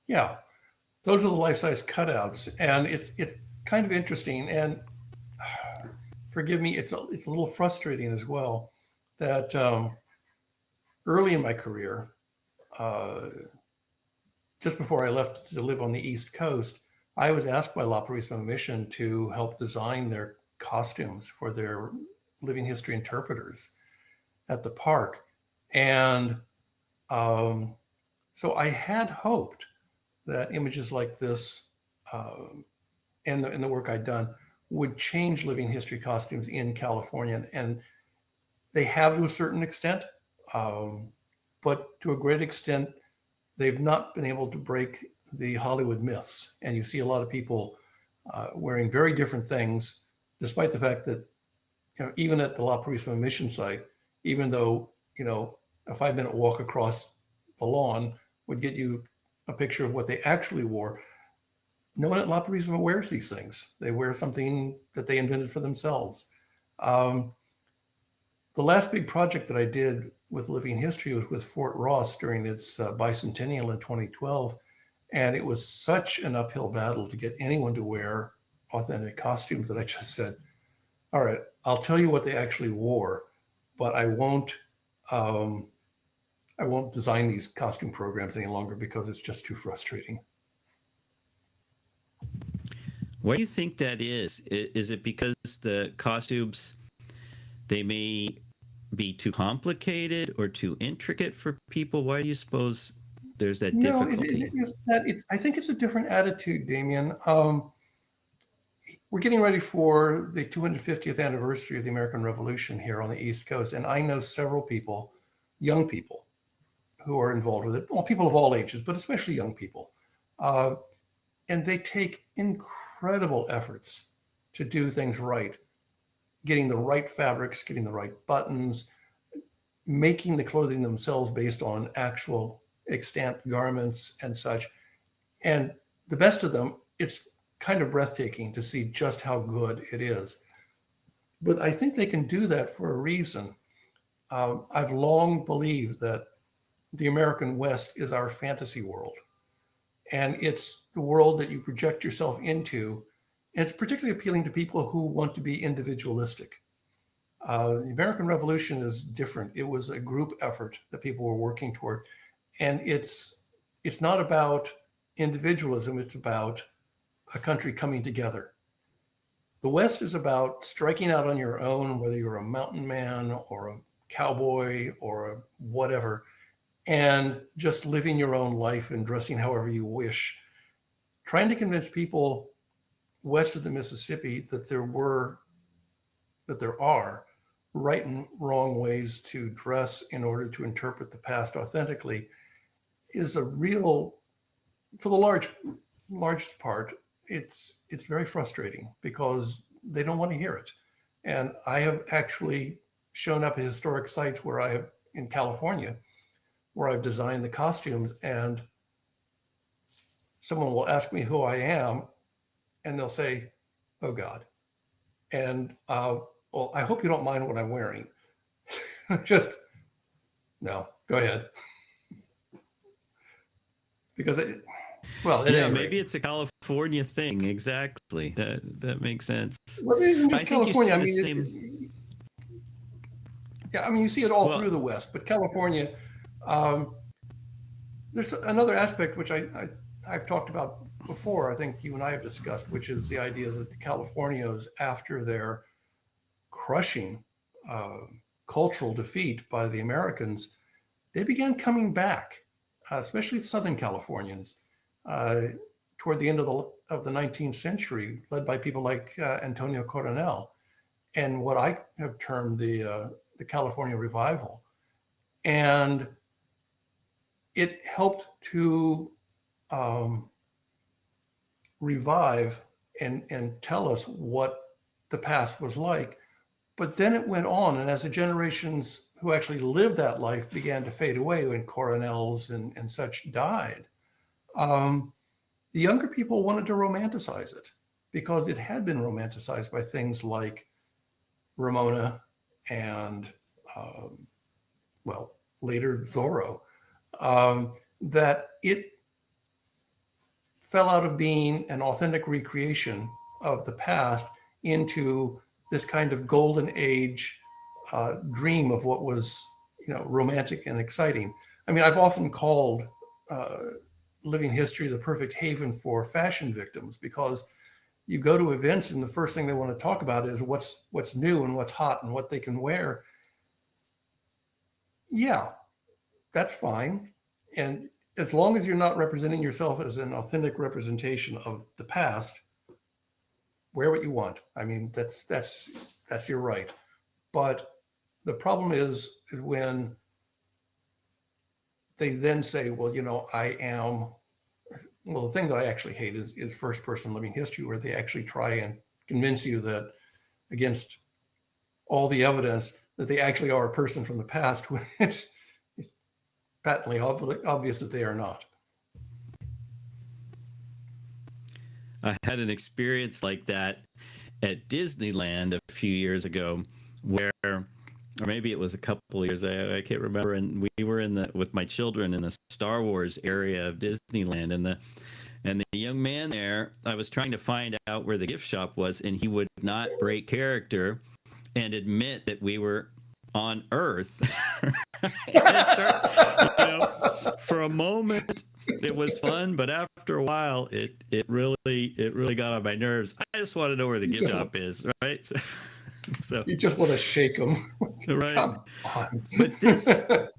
yeah, those are the life-size cutouts, and it's kind of interesting. And forgive me, it's a little frustrating as well that early in my career, uh, just before I left to live on the East Coast, I was asked by La Purísima Mission to help design their costumes for their living history interpreters at the park. And um, so I had hoped that images like this and the work I'd done would change living history costumes in California. And they have to a certain extent, um, but to a great extent, they've not been able to break the Hollywood myths. And you see a lot of people wearing very different things, despite the fact that, even at the La Purísima Mission site, even though, a 5-minute walk across the lawn would get you a picture of what they actually wore, no one at La Purísima wears these things. They wear something that they invented for themselves. Um, the last big project that I did with Living History was with Fort Ross during its bicentennial in 2012. And it was such an uphill battle to get anyone to wear authentic costumes that I just said, all right, I'll tell you what they actually wore, but um, I won't design these costume programs any longer because it's just too frustrating. What do you think that is? Is it because the costumes, they may be too complicated or too intricate for people? Why do you suppose there's that No, difficulty? I think it's a different attitude, Damian. We're getting ready for the 250th anniversary of the American Revolution here on the East Coast, and I know several people, young people, who are involved with it. Well, people of all ages, but especially young people. Uh, and they take incredible efforts to do things right, getting the right fabrics, getting the right buttons, making the clothing themselves based on actual extant garments and such. And the best of them, it's kind of breathtaking to see just how good it is. But I think they can do that for a reason. I've long believed that the American West is our fantasy world, and it's the world that you project yourself into. And it's particularly appealing to people who want to be individualistic. The American Revolution is different. It was a group effort that people were working toward, and it's not about individualism. It's about a country coming together. The West is about striking out on your own, whether you're a mountain man or a cowboy or a whatever, and just living your own life and dressing however you wish. Trying to convince people west of the Mississippi that there are right and wrong ways to dress in order to interpret the past authentically is a real, for the largest part, it's very frustrating because they don't want to hear it. And I have actually shown up at historic sites where I have in California where I've designed the costumes, and someone will ask me who I am, and they'll say, "Oh God," and well, I hope you don't mind what I'm wearing. Just no, go ahead, because well, at Yeah, any rate, maybe it's a California thing. Exactly. That makes sense. well, it isn't I just think you California. see I the mean, same. yeah, I mean, you see it all Well, through the West, but California, um, there's another aspect which I've talked about before. I think you and I have discussed, which is the idea that the Californios, after their crushing uh, cultural defeat by the Americans, they began coming back, especially Southern Californians, uh, toward the end of the 19th century, led by people like Antonio Coronel, and what I have termed the California Revival. And it helped to um, revive and tell us what the past was like. But then it went on, and as the generations who actually lived that life began to fade away when Coronels and such died, um, the younger people wanted to romanticize it because it had been romanticized by things like Ramona and, um, well, later Zorro, that it fell out of being an authentic recreation of the past into this kind of golden age dream of what was, romantic and exciting. I mean, I've often called uh, living history the perfect haven for fashion victims, because you go to events and the first thing they want to talk about is what's new and what's hot and what they can wear. Yeah, that's fine. And as long as you're not representing yourself as an authentic representation of the past, wear what you want. I mean, that's your right. But the problem is when they then say, well, I am. Well, the thing that I actually hate is first person living history, where they actually try and convince you that, against all the evidence, that they actually are a person from the past, when it's patently obvious that they are not. I had an experience like that at Disneyland a few years ago, where, or maybe it was a couple of years, I can't remember, and we were with my children in the Star Wars area of Disneyland, and the young man there, I was trying to find out where the gift shop was, and he would not break character and admit that we were on Earth. For a moment it was fun, but after a while it really got on my nerves. I just want to know where the gift shop is, right? So You just want to shake them. right. Come on. But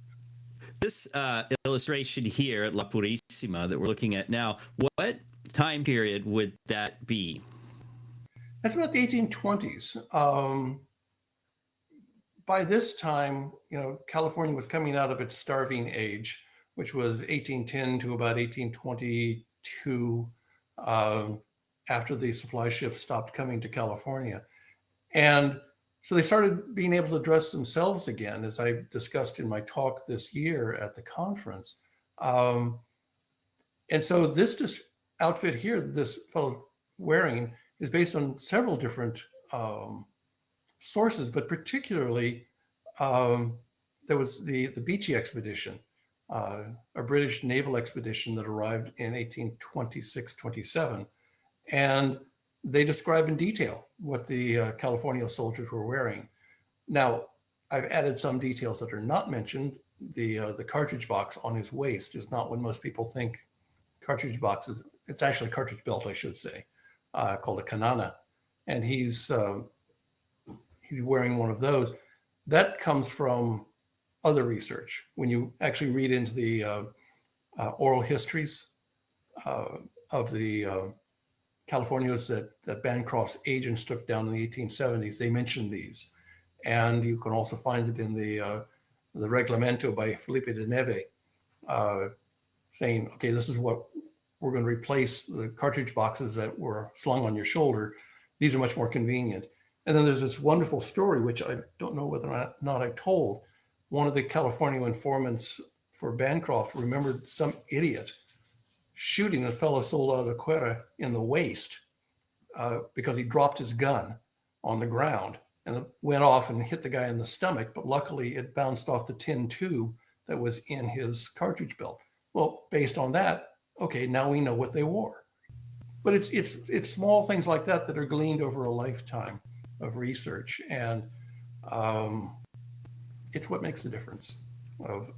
this illustration here at La Purissima that we're looking at now, what time period would that be? That's about the 1820s. By this time, California was coming out of its starving age, which was 1810 to about 1822, after the supply ships stopped coming to California. And so they started being able to dress themselves again, as I discussed in my talk this year at the conference. Um, and so this outfit here that this fellow wearing is based on several different sources, but particularly um, there was the Beechey expedition, a British naval expedition that arrived in 1826-27, and they describe in detail what the California soldiers were wearing. Now, I've added some details that are not mentioned. The cartridge box on his waist is not what most people think cartridge boxes. It's actually a cartridge belt, I should say, called a canana, and he's wearing one of those. That comes from other research. When you actually read into the oral histories of the Californios that Bancroft's agents took down in the 1870s, they mention these. And you can also find it in the Reglamento by Felipe de Neve, saying, okay, this is what we're going to replace the cartridge boxes that were slung on your shoulder. These are much more convenient. And then there's this wonderful story, which I don't know whether or not I told. One of the California informants for Bancroft remembered some idiot shooting a fellow soldado de Cuera in the waist because he dropped his gun on the ground, and it went off and hit the guy in the stomach. But luckily, it bounced off the tin tube that was in his cartridge belt. Well, based on that, okay, now we know what they wore. But it's small things like that that are gleaned over a lifetime of research, and it's what makes the difference of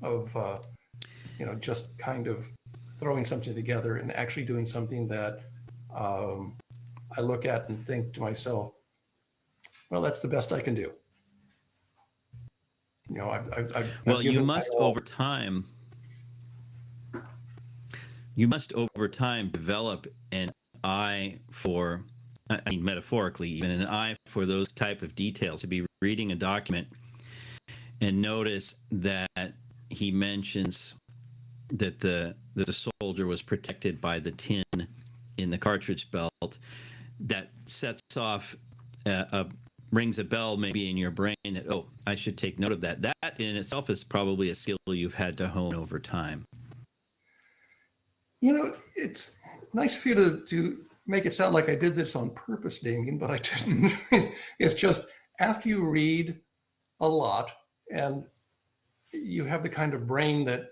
just kind of throwing something together and actually doing something that I look at and think to myself, well, that's the best I can do. Well, you must over time develop an eye for, I mean, metaphorically, even an eye for those type of details. To be reading a document and notice that he mentions that the soldier was protected by the tin in the cartridge belt, that sets off rings a bell maybe in your brain that, oh, I should take note of that. That in itself is probably a skill you've had to hone over time. It's nice for you to make it sound like I did this on purpose, Damian, but I didn't. It's just after you read a lot and you have the kind of brain that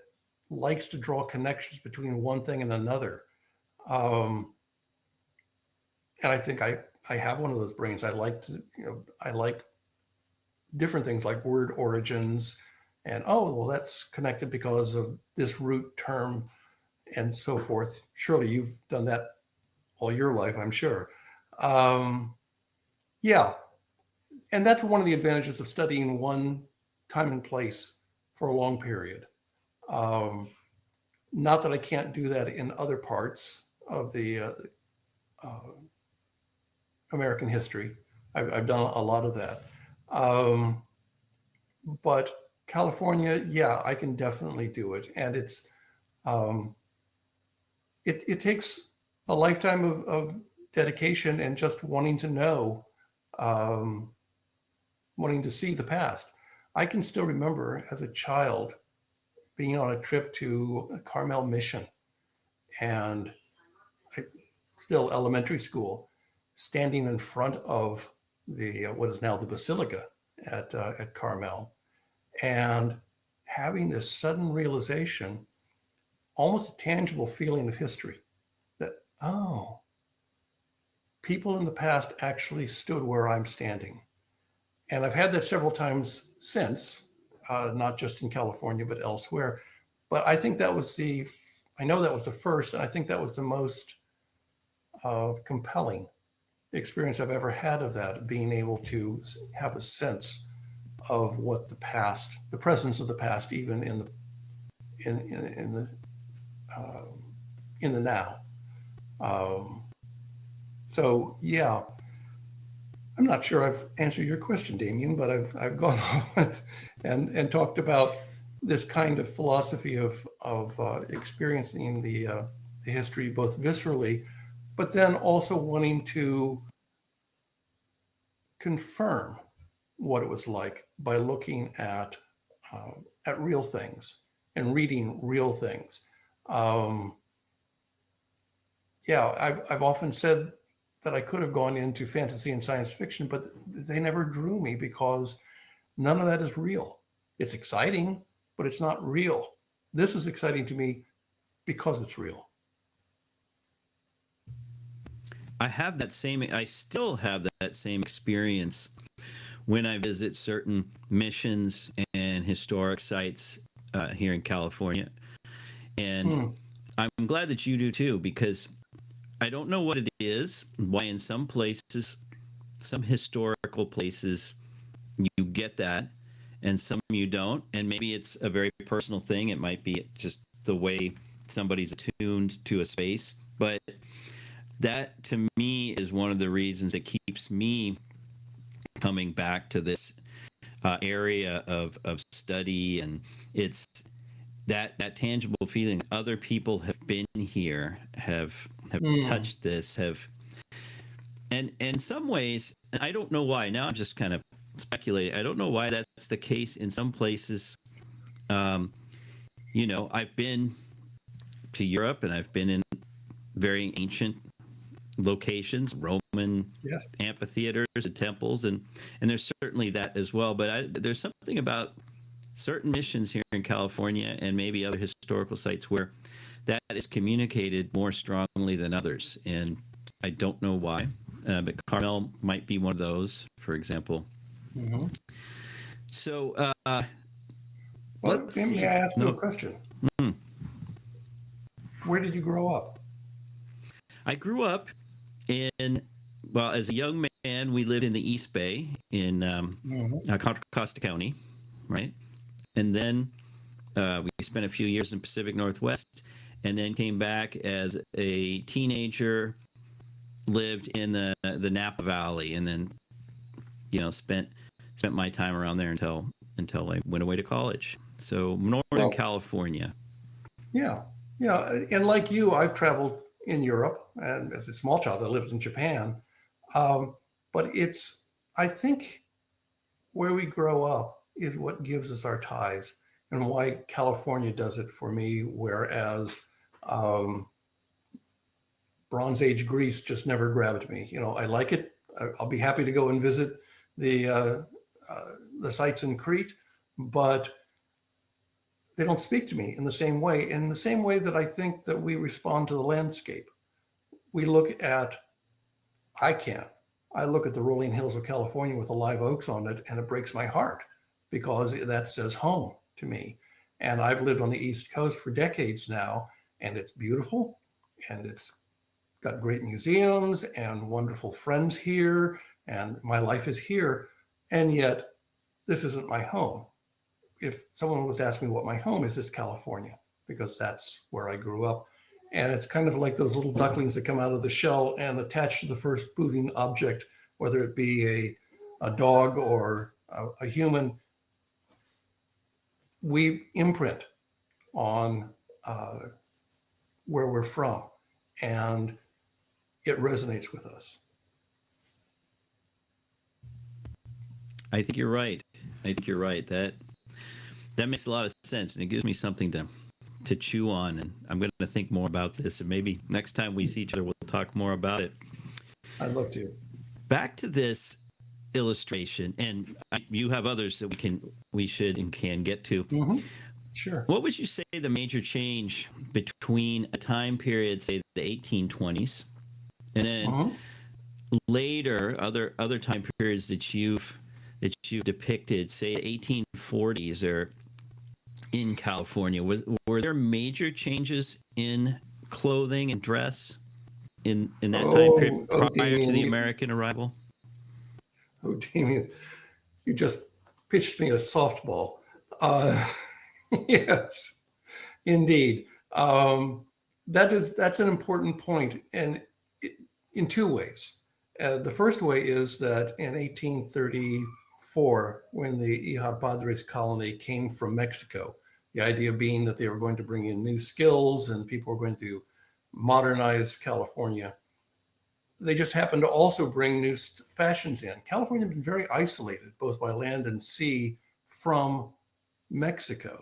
likes to draw connections between one thing and another. And I think I have one of those brains. I like different things like word origins, and oh, well, that's connected because of this root term and so forth. Surely you've done that all your life, I'm sure. Um, yeah, and that's one of the advantages of studying one time and place for a long period. Um, Not that I can't do that in other parts of the American history. I've done a lot of that. Um, but California, yeah, I can definitely do it. And um, it takes a lifetime of dedication and just wanting to know, um, wanting to see the past. I can still remember as a child being on a trip to Carmel Mission and I, still elementary school, standing in front of the what is now the Basilica at Carmel, and having this sudden realization, almost a tangible feeling of history, that oh, people in the past actually stood where I'm standing, and I've had that several times since, not just in California but elsewhere. But I think that was I know that was the first, and I think that was the most compelling experience I've ever had of that, being able to have a sense of what the past, the presence of the past, even in the in the now. Um, so yeah, I'm not sure I've answered your question, Damian, but I've gone on and talked about this kind of philosophy of experiencing the history both viscerally, but then also wanting to confirm what it was like by looking at real things and reading real things. Um, yeah, I've often said that I could have gone into fantasy and science fiction, but they never drew me because none of that is real. It's exciting, but it's not real. This is exciting to me because it's real. I still have that same experience when I visit certain missions and historic sites here in California. And Mm, I'm glad that you do too, because I don't know what it is, why in some places, some historical places, you get that, and some you don't. And maybe it's a very personal thing. It might be just the way somebody's attuned to a space. But that to me is one of the reasons that keeps me coming back to this area of study. And it's that tangible feeling other people have been here, have mm, touched this, have, and in some ways, and I don't know why, now I'm just kind of speculating, I don't know why that's the case in some places. um, I've been to Europe, and I've been in very ancient locations, Roman yes. amphitheaters and temples, and there's certainly that as well. But there's something about certain missions here in California and maybe other historical sites where that is communicated more strongly than others, and I don't know why. But Carmel might be one of those, for example. Hmm. So Well, let's may see. I ask you a No, question? hmm. Where did you grow up? I grew up in, well, as a young man, we lived in the East Bay in Hmm. Contra Costa County, right? And then we spent a few years in Pacific Northwest, and then came back as a teenager, lived in the Napa Valley, and then spent my time around there until I went away to college. So Northern Well, California. yeah, yeah, and like you, I've traveled in Europe, and as a small child, I lived in Japan. Um, but I think, where we grow up is what gives us our ties, and why California does it for me, whereas um, Bronze Age Greece just never grabbed me. I like it. I'll be happy to go and visit the uh, the sites in Crete, but they don't speak to me in the same way. In the same way that I think that we respond to the landscape, we look at, I can. I look at the rolling hills of California with the live oaks on it, and it breaks my heart because that says home to me. And I've lived on the East Coast for decades now, and it's beautiful, and it's got great museums and wonderful friends here, and my life is here. And yet, this isn't my home. If someone was to ask me what my home is, it's California, because that's where I grew up. And it's kind of like those little ducklings that come out of the shell and attach to the first moving object, whether it be a dog or a human. We imprint on where we're from, and it resonates with us. I think you're right. I think you're right. That makes a lot of sense, and it gives me something to chew on. And I'm going to think more about this, and maybe next time we see each other, we'll talk more about it. I'd love to. Back to this illustration, and you have others that we should and can get to. Mm-hmm. Sure. What would you say the major change between a time period, say the 1820s, and then later other time periods that you've depicted, say 1840s or in California? Were there major changes in clothing and dress in that time period prior Damian, to the American arrival? Oh, Damian, you just pitched me a softball. Yes, indeed. That's an important point, and in two ways. The first way is that in 1834, when the Hija Padres colony came from Mexico, the idea being that they were going to bring in new skills and people were going to modernize California, they just happened to also bring new fashions in. California had been very isolated, both by land and sea, from Mexico.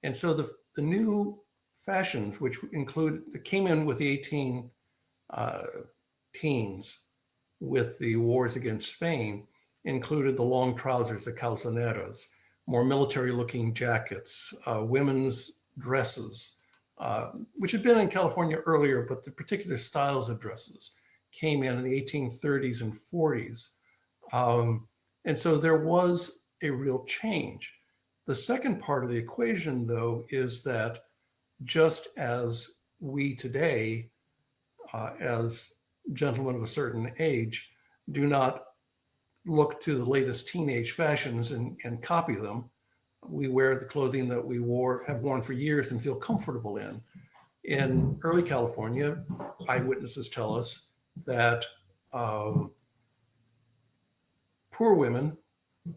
And so the new fashions, which came in with the 18 teens with the wars against Spain, included the long trousers, the calzoneras, more military-looking jackets, women's dresses, which had been in California earlier, but the particular styles of dresses came in the 1830s and 40s. And so there was a real change. The second part of the equation, though, is that just as we today, as gentlemen of a certain age, do not look to the latest teenage fashions and copy them, we wear the clothing that we have worn for years and feel comfortable in. In early California, eyewitnesses tell us that poor women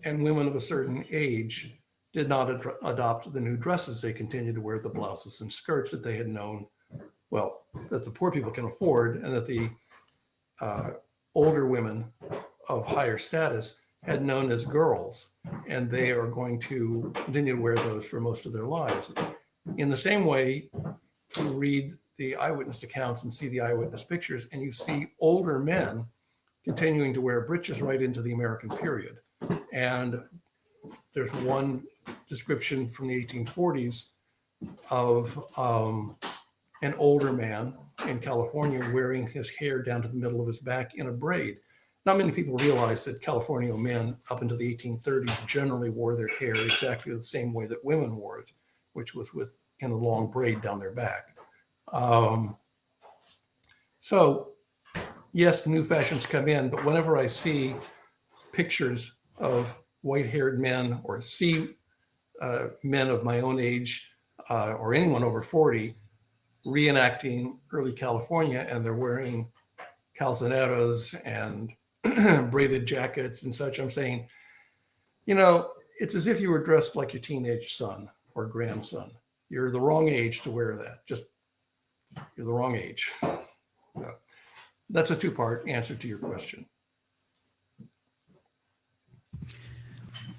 and women of a certain age did not adopt the new dresses. They continued to wear the blouses and skirts that they had known, well, that the poor people can afford, and that the older women of higher status had known as girls, and they are going to continue to wear those for most of their lives. In the same way, you read the eyewitness accounts and see the eyewitness pictures, and you see older men continuing to wear breeches right into the American period. And there's one description from the 1840s of an older man in California wearing his hair down to the middle of his back in a braid. Not many people realize that California men up into the 1830s generally wore their hair exactly the same way that women wore it, which was in a long braid down their back. So yes, new fashions come in, but whenever I see pictures of white-haired men or see men of my own age or anyone over 40 reenacting early California, and they're wearing calzoneras and braided jackets and such, I'm saying, it's as if you were dressed like your teenage son or grandson. You're the wrong age to wear that. You're the wrong age. So that's a two-part answer to your question.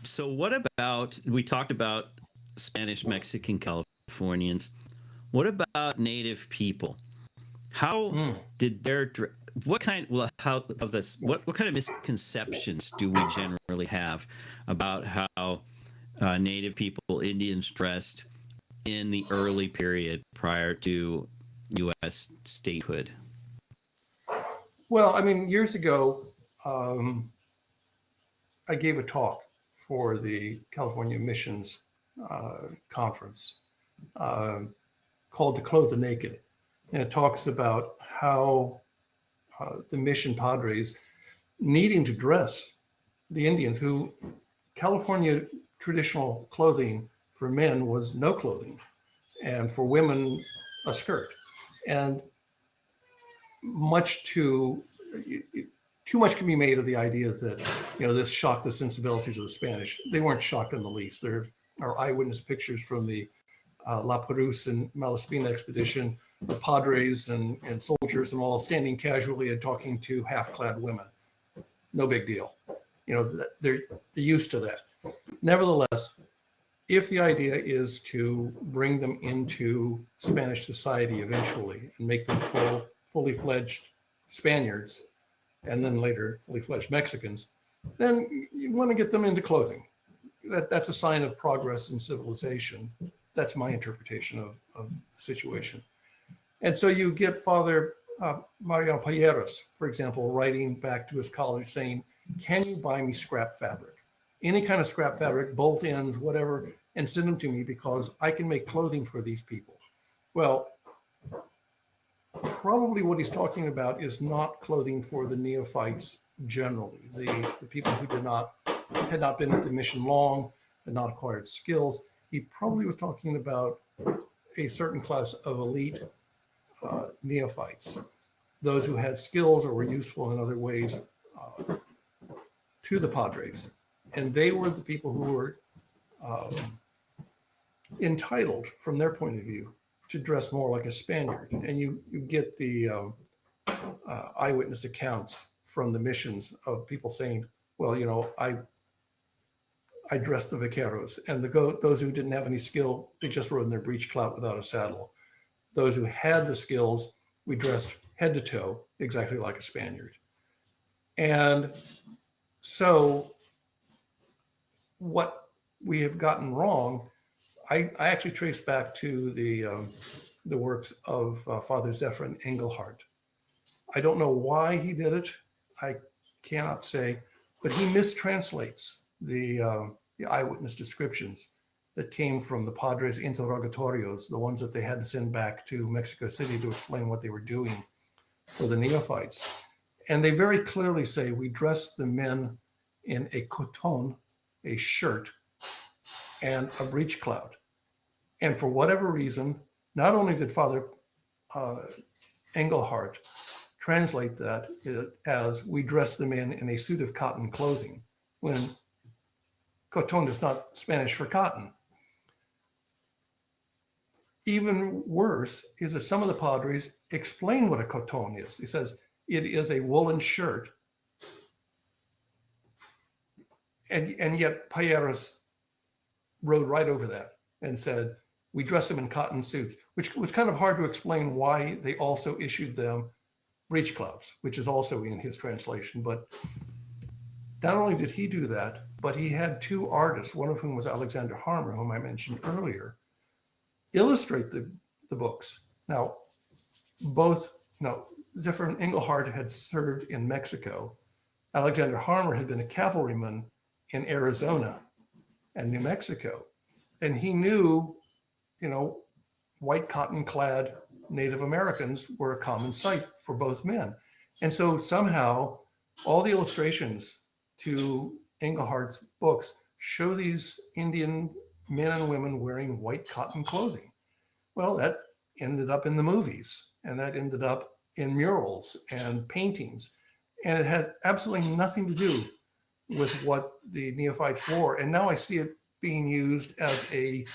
So what about, we talked about Spanish, Mexican, Californians. What about Native people? How did what kind of misconceptions do we generally have about how Native people, Indians, dressed in the early period prior to U.S. statehood? Well, I mean, years ago, um, I gave a talk for the California Missions Conference uh, called "To Clothe the Naked," and it talks about how the mission padres needing to dress the Indians, who California traditional clothing for men was no clothing, and for women a skirt, and much too much can be made of the idea that this shocked the sensibilities of the Spanish. They weren't shocked in the least. There are eyewitness pictures from the La Perouse and Malaspina expedition, the padres and soldiers and all standing casually and talking to half-clad women. No big deal. They're used to that. Nevertheless, if the idea is to bring them into Spanish society eventually and make them fully fledged Spaniards, and then later fully fledged Mexicans, then you want to get them into clothing. That's a sign of progress in civilization. That's my interpretation of the situation. And so you get Father Mariano Payeras, for example, writing back to his college saying, can you buy me scrap fabric? Any kind of scrap fabric, bolt ends, whatever, and send them to me because I can make clothing for these people. Well, probably what he's talking about is not clothing for the neophytes generally, the people who had not been at the mission long, had not acquired skills. He probably was talking about a certain class of elite neophytes, those who had skills or were useful in other ways to the Padres. And they were the people who were entitled, from their point of view, to dress more like a Spaniard. And you get the eyewitness accounts from the missions of people saying, well, I dressed the vaqueros, and those who didn't have any skill, they just rode in their breech clout without a saddle. Those who had the skills, we dressed head to toe, exactly like a Spaniard. And so what we have gotten wrong, I actually trace back to the works of Father Zephyrin Engelhardt. I don't know why he did it. I cannot say, but he mistranslates the eyewitness descriptions that came from the Padres interrogatorios, the ones that they had to send back to Mexico City to explain what they were doing for the neophytes. And they very clearly say, we dress the men in a coton, a shirt, and a breech clout. And for whatever reason, not only did Father Engelhardt translate that as we dress the men in a suit of cotton clothing, when coton is not Spanish for cotton. Even worse is that some of the Padres explain what a coton is. He says it is a woolen shirt. And yet Payeras rode right over that and said, we dress them in cotton suits, which was kind of hard to explain why they also issued them breech clouts, which is also in his translation. But not only did he do that, but he had two artists, one of whom was Alexander Harmer, whom I mentioned earlier, illustrate the books. Now, Zephyrin Engelhardt had served in Mexico. Alexander Harmer had been a cavalryman in Arizona and New Mexico. And he knew, white cotton-clad Native Americans were a common sight for both men. And so somehow all the illustrations to Engelhardt's books show these Indian men and women wearing white cotton clothing. Well, that ended up in the movies, and that ended up in murals and paintings. And it has absolutely nothing to do with what the neophytes wore. And now I see it being used as a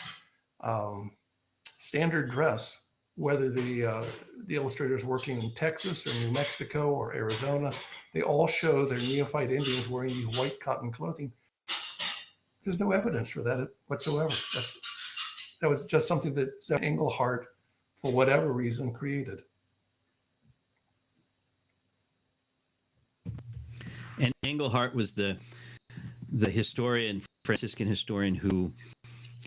standard dress, whether the illustrators working in Texas or New Mexico or Arizona, they all show their neophyte Indians wearing these white cotton clothing. There's no evidence for that whatsoever. That was just something that Engelhardt, for whatever reason, created. And Engelhardt was the historian, Franciscan historian who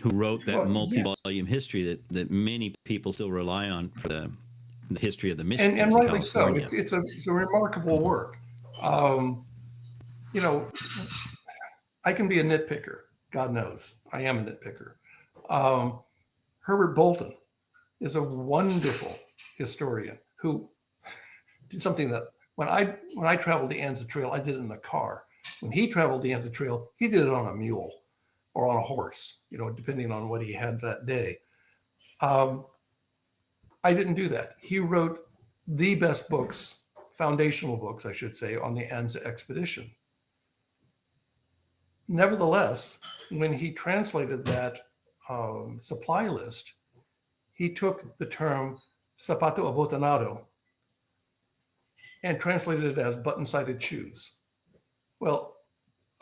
wrote that multi-volume history that many people still rely on for the history of the mission. And rightly so. It's a remarkable work. you know, I can be a nitpicker. God knows I am a nitpicker. Um, Herbert Bolton is a wonderful historian who did something that when I traveled the Anza Trail, I did it in a car. When he traveled the Anza Trail, he did it on a mule or on a horse, depending on what he had that day. Um, I didn't do that. He wrote the best books, foundational books, I should say, on the Anza expedition. Nevertheless, when he translated that supply list, he took the term zapato abotonado and translated it as button-sided shoes. Well,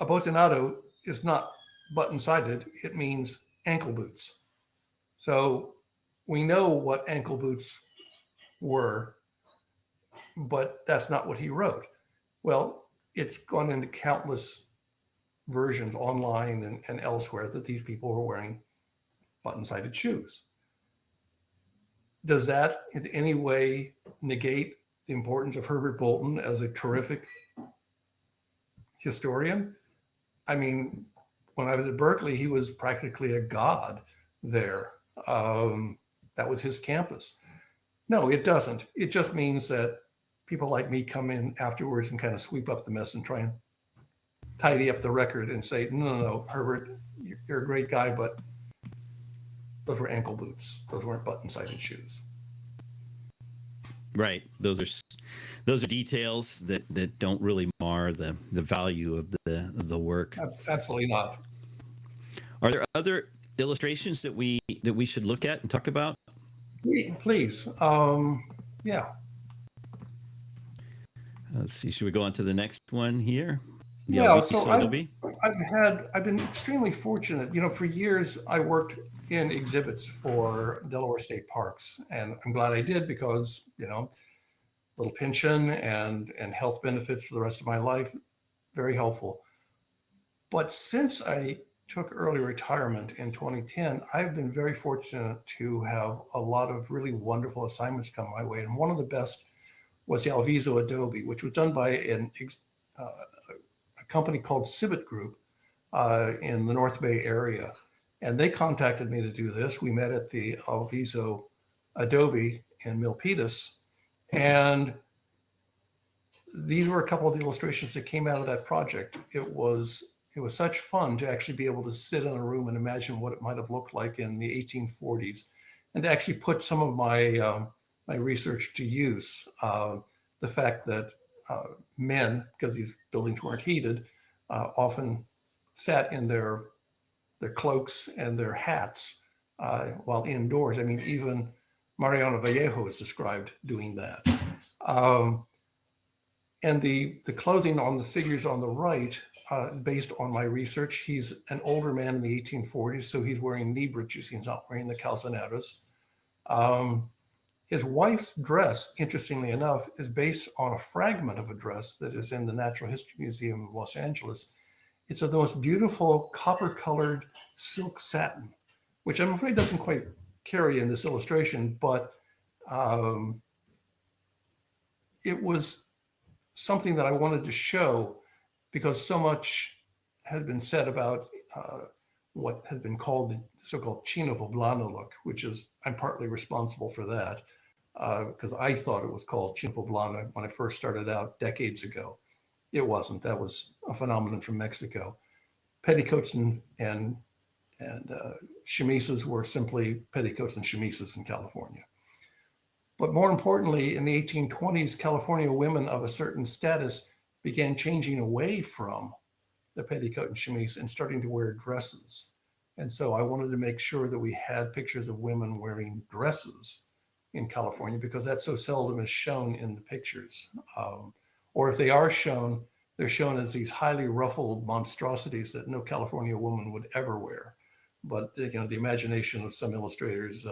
abotonado is not button-sided, it means ankle boots. So we know what ankle boots were, but that's not what he wrote. Well, it's gone into countless versions online and elsewhere that these people were wearing button-sided shoes. Does that in any way negate the importance of Herbert Bolton as a terrific historian? I mean, when I was at Berkeley, he was practically a god there. That was his campus. No, it doesn't. It just means that people like me come in afterwards and kind of sweep up the mess and try and tidy up the record and say, no, Herbert, you're a great guy, but those were ankle boots. Those weren't button-sided shoes. Right. Those are details that don't really mar the value of the work. Absolutely not. Are there other illustrations that we should look at and talk about? Please. Yeah. Let's see. Should we go on to the next one here? Yeah. So I've been extremely fortunate. For years I worked in exhibits for Delaware State Parks, and I'm glad I did because little pension and health benefits for the rest of my life, very helpful. But since I took early retirement in 2010, I've been very fortunate to have a lot of really wonderful assignments come my way. And one of the best was the Alviso Adobe, which was done by a company called Civet Group in the North Bay area. And they contacted me to do this. We met at the Alviso Adobe in Milpitas. And these were a couple of the illustrations that came out of that project. It was such fun to actually be able to sit in a room and imagine what it might have looked like in the 1840s, and to actually put some of my research to use. The fact that men, because these buildings weren't heated, often sat in their cloaks and their hats while indoors. I mean, even Mariano Vallejo is described doing that. And the clothing on the figures on the right, based on my research, he's an older man in the 1840s, so he's wearing knee breeches. He's not wearing the calzonados. His wife's dress, interestingly enough, is based on a fragment of a dress that is in the Natural History Museum of Los Angeles. It's of the most beautiful copper-colored silk satin, which I'm afraid doesn't quite carry in this illustration, but it was something that I wanted to show because so much had been said about what has been called the so-called Chino Poblano look, which is, I'm partly responsible for that because I thought it was called Chino Poblano when I first started out decades ago. It wasn't. That was a phenomenon from Mexico. Petticoats and chemises were simply petticoats and chemises in California. But more importantly, in the 1820s, California women of a certain status began changing away from the petticoat and chemise and starting to wear dresses. And so I wanted to make sure that we had pictures of women wearing dresses in California because that so seldom is shown in the pictures. Or if they are shown, they're shown as these highly ruffled monstrosities that no California woman would ever wear. But the imagination of some illustrators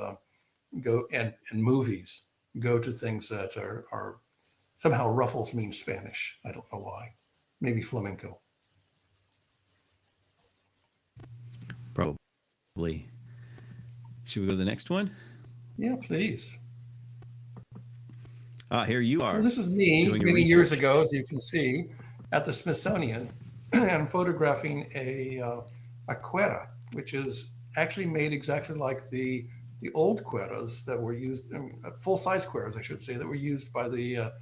go and movies go to things that are somehow ruffles mean Spanish. I don't know why. Maybe flamenco. Probably. Should we go to the next one? Yeah, please. Here you are. So this is me many years ago, as you can see, at the Smithsonian. and I'm photographing a cuera, which is actually made exactly like the old cueras that were used, full size cueras, I should say, that were used by the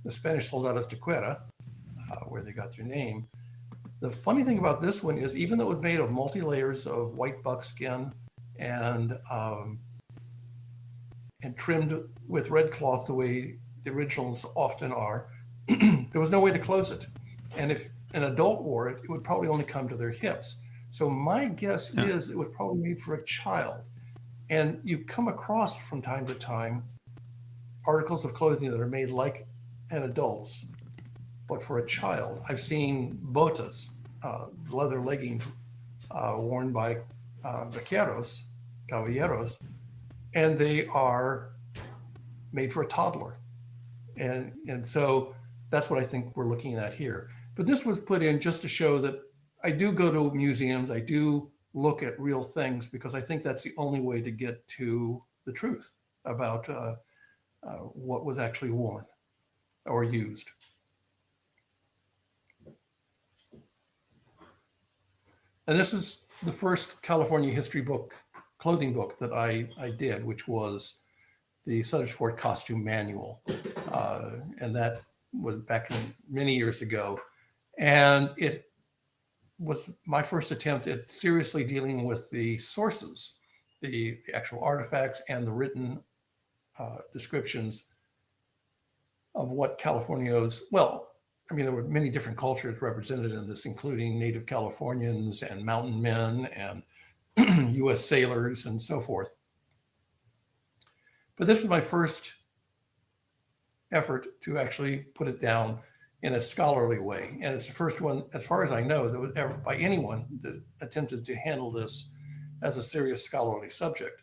Spanish soldados de cuera, where they got their name. The funny thing about this one is, even though it was made of multi layers of white buckskin and um, and trimmed with red cloth the way the originals often are, there was no way to close it. And if an adult wore it, it would probably only come to their hips. So my guess Yeah. is it was probably made for a child. And you come across from time to time articles of clothing that are made like an adult's, but for a child. I've seen botas, leather leggings worn by vaqueros, caballeros, and they are made for a toddler. And so that's what I think we're looking at here. But this was put in just to show that I do go to museums, I do look at real things, because I think that's the only way to get to the truth about what was actually worn or used. And this is the first California history book, clothing book that I did, which was the Sutters Fort Costume Manual. And that was back many years ago. And it was my first attempt at seriously dealing with the sources, the actual artifacts and the written descriptions of what Californios, well, I mean, there were many different cultures represented in this, including native Californians and mountain men and US sailors and so forth. But this was my first effort to actually put it down in a scholarly way. And it's the first one, as far as I know, that was ever by anyone that attempted to handle this as a serious scholarly subject.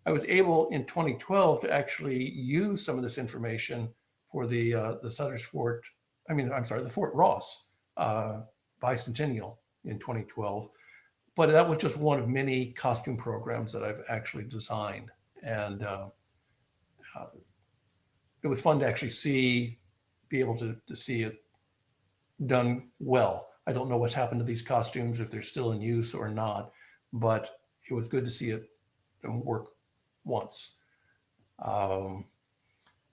I was able in 2012 to actually use some of this information for the Sutter's Fort, the Fort Ross bicentennial in 2012. But that was just one of many costume programs that I've actually designed. And it was fun to actually be able to see it done well. I don't know what's happened to these costumes, if they're still in use or not, but it was good to see it work once.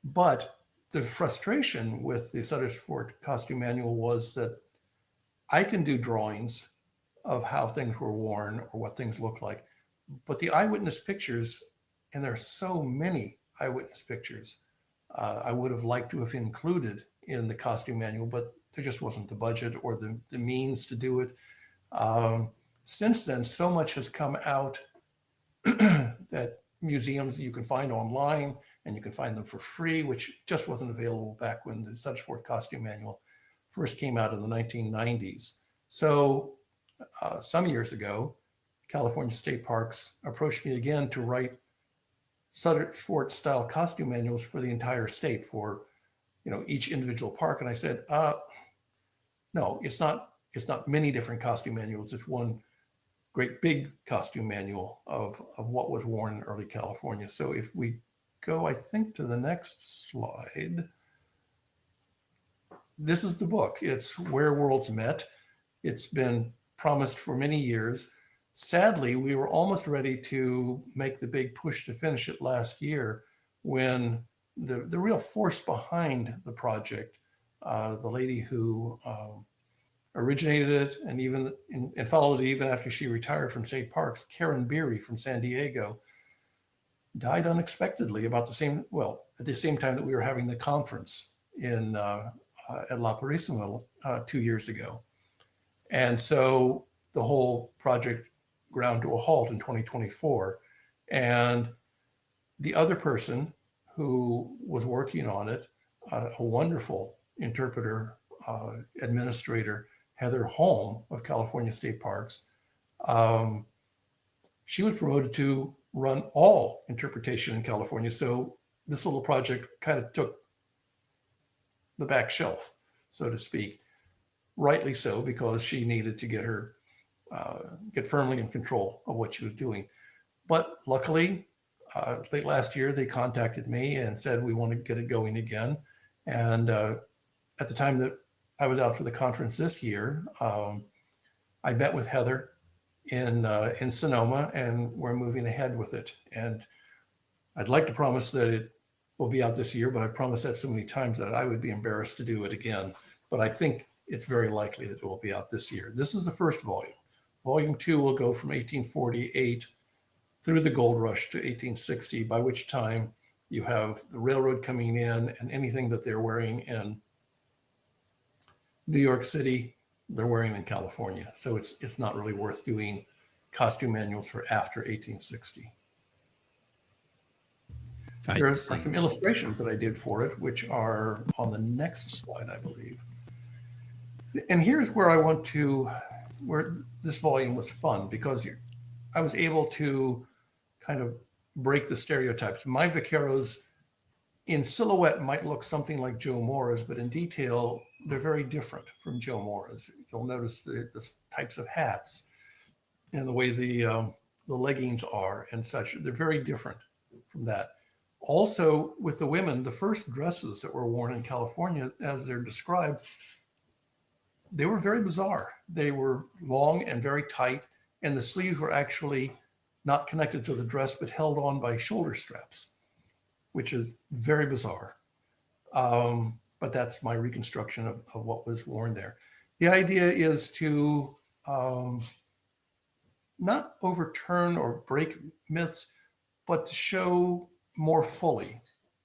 But the frustration with the Sutter's Fort Costume Manual was that I can do drawings of how things were worn or what things look like, but the eyewitness pictures, and there are so many eyewitness pictures, I would have liked to have included in the costume manual, but there just wasn't the budget or the means to do it. Since then, so much has come out that museums you can find online, and you can find them for free, which just wasn't available back when the Such Fort Costume Manual first came out in the 1990s. So some years ago, California State Parks approached me again to write Sutter Fort style costume manuals for the entire state for each individual park. And I said, no, it's not many different costume manuals. It's one great big costume manual of what was worn in early California. So if we go, I think, to the next slide, this is the book. It's Where Worlds Met. It's been promised for many years. Sadly, we were almost ready to make the big push to finish it last year when the real force behind the project, the lady who originated it and followed it even after she retired from state parks, Karen Beery from San Diego, died unexpectedly at the same time that we were having the conference at La Purísima 2 years ago. And so the whole project ground to a halt in 2024. And the other person who was working on it, a wonderful interpreter, administrator, Heather Holm of California State Parks, she was promoted to run all interpretation in California. So this little project kind of took the back shelf, so to speak. Rightly so, because she needed to get firmly in control of what she was doing. But luckily, late last year, they contacted me and said, we want to get it going again. And at the time that I was out for the conference this year, I met with Heather in Sonoma, and we're moving ahead with it. And I'd like to promise that it will be out this year, but I've promised that so many times that I would be embarrassed to do it again. But I think it's very likely that it will be out this year. This is the first volume. Volume 2 will go from 1848 through the gold rush to 1860, by which time you have the railroad coming in, and anything that they're wearing in New York City, they're wearing in California. So it's not really worth doing costume manuals for after 1860. There are some illustrations that I did for it, which are on the next slide, I believe. And here's where where this volume was fun, because I was able to kind of break the stereotypes. My vaqueros in silhouette might look something like Joe Mora's, but in detail, they're very different from Joe Mora's. You'll notice the types of hats and the way the leggings are and such. They're very different from that. Also, with the women, the first dresses that were worn in California, as they're described, they were very bizarre. They were long and very tight, and the sleeves were actually not connected to the dress, but held on by shoulder straps, which is very bizarre. But that's my reconstruction of what was worn there. The idea is to not overturn or break myths, but to show more fully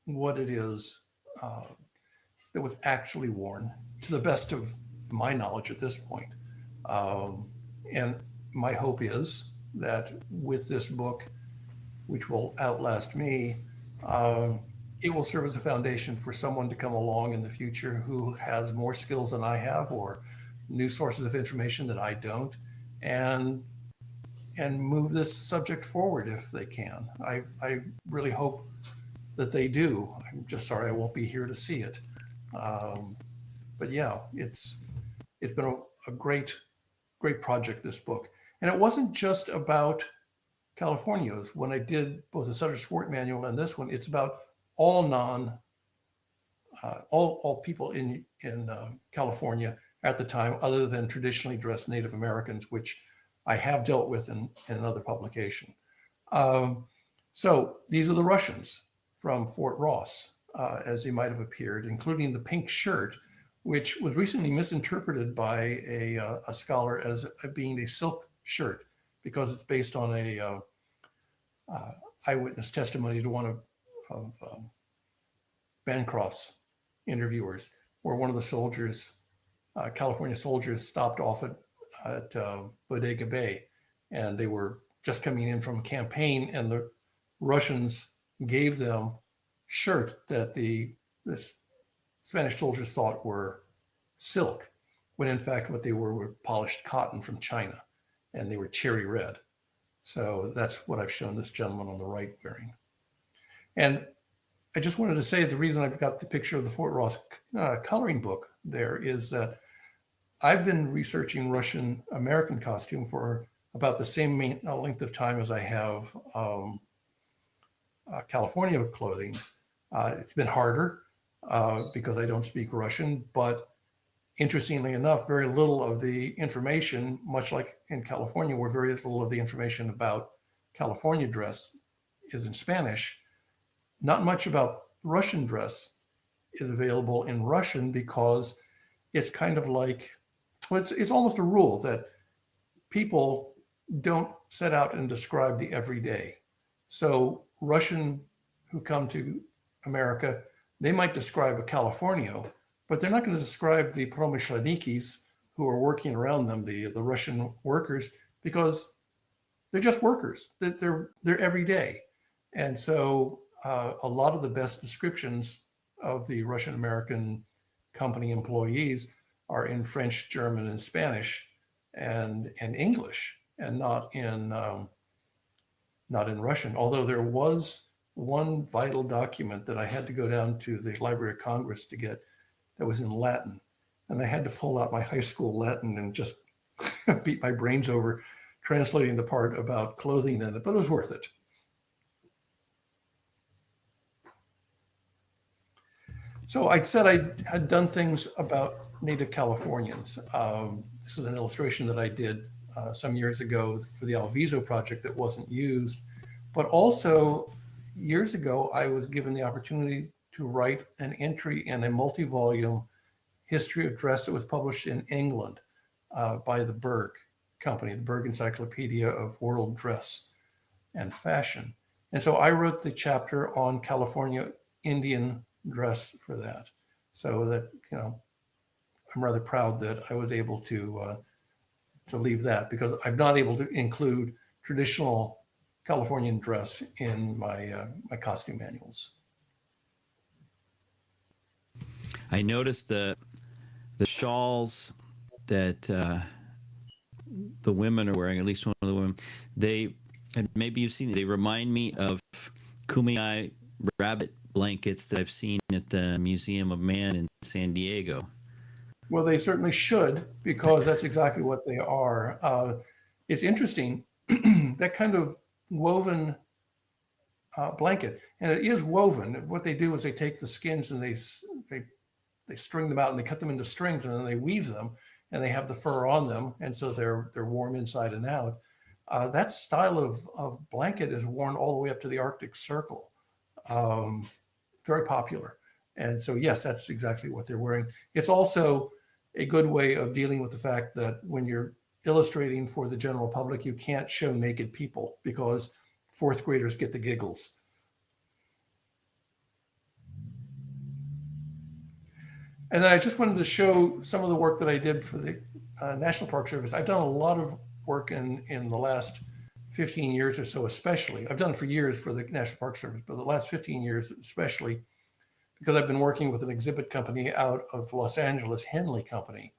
what it is that was actually worn, to the best of my knowledge at this point. And my hope is that with this book, which will outlast me, it will serve as a foundation for someone to come along in the future who has more skills than I have, or new sources of information that I don't, and move this subject forward if they can. I really hope that they do. I'm just sorry I won't be here to see it. But yeah, it's been a great project, this book. And it wasn't just about Californios. When I did both the Sutter Swart manual and this one, it's about all all people in California at the time, other than traditionally dressed Native Americans, which I have dealt with in another publication. So these are the Russians from Fort Ross, as they might have appeared, including the pink shirt, which was recently misinterpreted by a scholar as being a silk shirt, because it's based on a eyewitness testimony to one of Bancroft's interviewers, where one of the soldiers, California soldiers, stopped off at Bodega Bay, and they were just coming in from a campaign, and the Russians gave them shirts that the Spanish soldiers thought were silk, when in fact what they were polished cotton from China, and they were cherry red. So that's what I've shown this gentleman on the right wearing. And I just wanted to say the reason I've got the picture of the Fort Ross coloring book there is that I've been researching Russian American costume for about the same length of time as I have California clothing. It's been harder because I don't speak Russian, but interestingly enough, very little of the information, much like in California, where very little of the information about California dress is in Spanish, not much about Russian dress is available in Russian, because it's kind of like, well, it's almost a rule that people don't set out and describe the everyday. So Russian who come to America, they might describe a Californio, but they're not going to describe the promyshlenikis who are working around them, the Russian workers, because they're just workers. They're everyday. And so a lot of the best descriptions of the Russian American company employees are in French, German, and Spanish, and English, and not in Russian. Although there was one vital document that I had to go down to the Library of Congress to get, that was in Latin, and I had to pull out my high school Latin and just beat my brains over translating the part about clothing in it, but it was worth it. So I said I had done things about Native Californians. This is an illustration that I did some years ago for the Alviso project that wasn't used. But also, years ago, I was given the opportunity to write an entry in a multi-volume history of dress that was published in England by the Berg Company, the Berg Encyclopedia of World Dress and Fashion. And so I wrote the chapter on California Indian dress for that. So that, I'm rather proud that I was able to leave that, because I'm not able to include traditional Californian dress in my costume manuals. I noticed the shawls that the women are wearing, at least one of the women, they, and maybe you've seen it, they remind me of Kumeyaay rabbit blankets that I've seen at the Museum of Man in San Diego. Well, they certainly should, because that's exactly what they are. It's interesting, that kind of woven blanket, and it is woven. What they do is they take the skins and they string them out and they cut them into strings, and then they weave them, and they have the fur on them, and so they're warm inside and out. That style of blanket is worn all the way up to the Arctic Circle. Um, Very popular. And so, yes, that's exactly what they're wearing. It's also a good way of dealing with the fact that when you're illustrating for the general public, you can't show naked people because fourth graders get the giggles. And then I just wanted to show some of the work that I did for the National Park Service. I've done a lot of work in the last 15 years or so, especially. I've done it for years for the National Park Service, but the last 15 years especially, because I've been working with an exhibit company out of Los Angeles, Henley Company,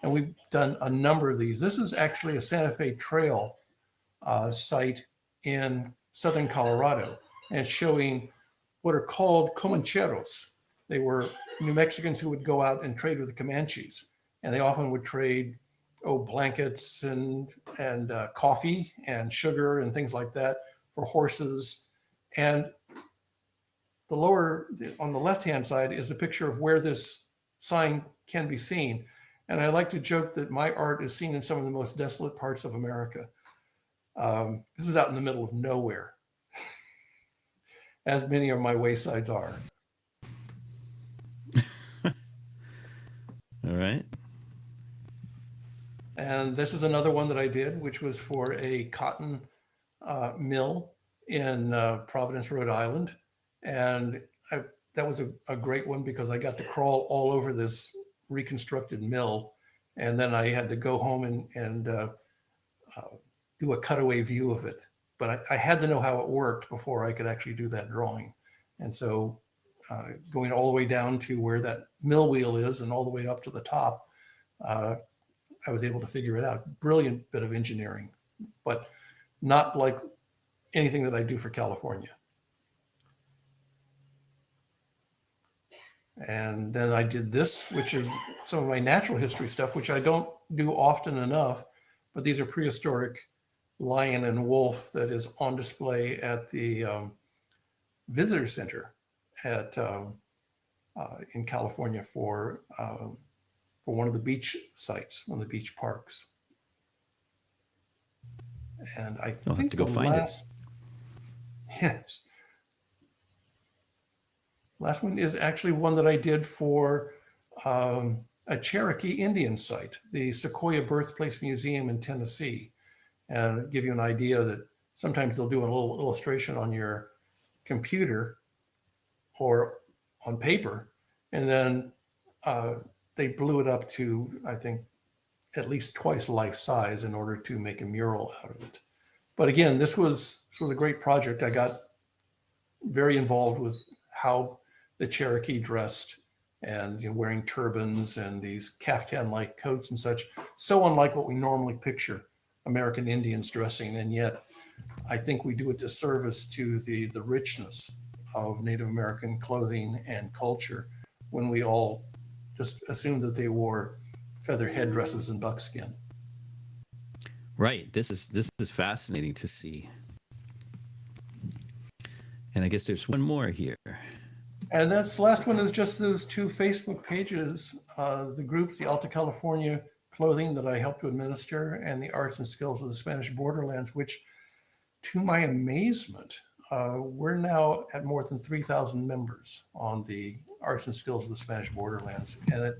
and we've done a number of these. This is actually a Santa Fe Trail site in southern Colorado, and it's showing what are called Comancheros. They were New Mexicans who would go out and trade with the Comanches, and they often would trade blankets and coffee and sugar and things like that for horses. And on the left-hand side is a picture of where this sign can be seen. And I like to joke that my art is seen in some of the most desolate parts of America. This is out in the middle of nowhere, as many of my waysides are. All right. And this is another one that I did, which was for a cotton mill in Providence, Rhode Island. And that was a great one because I got to crawl all over this reconstructed mill. And then I had to go home and do a cutaway view of it. But I had to know how it worked before I could actually do that drawing. And so going all the way down to where that mill wheel is and all the way up to the top, I was able to figure it out. Brilliant bit of engineering, but not like anything that I do for California. And then I did this, which is some of my natural history stuff, which I don't do often enough, but these are prehistoric lion and wolf that is on display at the visitor center in California for one of the beach sites, one of the beach parks. And I You'll think have to go find it. Yes, last one is actually one that I did for a Cherokee Indian site, the Sequoia Birthplace Museum in Tennessee. And I'll give you an idea that sometimes they'll do a little illustration on your computer or on paper, and then they blew it up to, I think, at least twice life size in order to make a mural out of it. But again, this was a great project. I got very involved with how the Cherokee dressed and wearing turbans and these caftan-like coats and such, so unlike what we normally picture American Indians dressing. And yet I think we do a disservice to the richness of Native American clothing and culture when we all just assume that they wore feather headdresses and buckskin. Right. This is fascinating to see. And I guess there's one more here. And that's the last one is just those two Facebook pages, the groups, the Alta California Clothing that I helped to administer, and the Arts and Skills of the Spanish Borderlands, which, to my amazement, we're now at more than 3,000 members on the Arts and Skills of the Spanish Borderlands. And it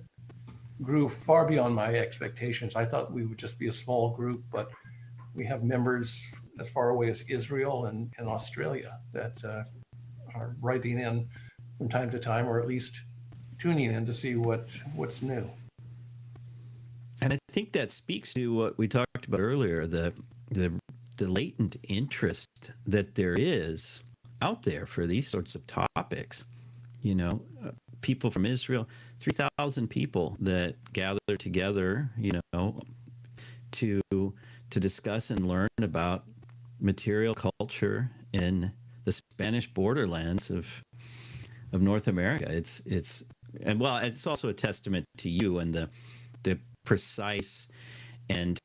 grew far beyond my expectations. I thought we would just be a small group, but we have members as far away as Israel and Australia that are writing in from time to time, or at least tuning in to see what's new. And I think that speaks to what we talked about earlier, the latent interest that there is out there for these sorts of topics. You know, people from Israel, 3,000 people that gather together, you know, to discuss and learn about material culture in the Spanish borderlands of North America. It's also a testament to you and the precise and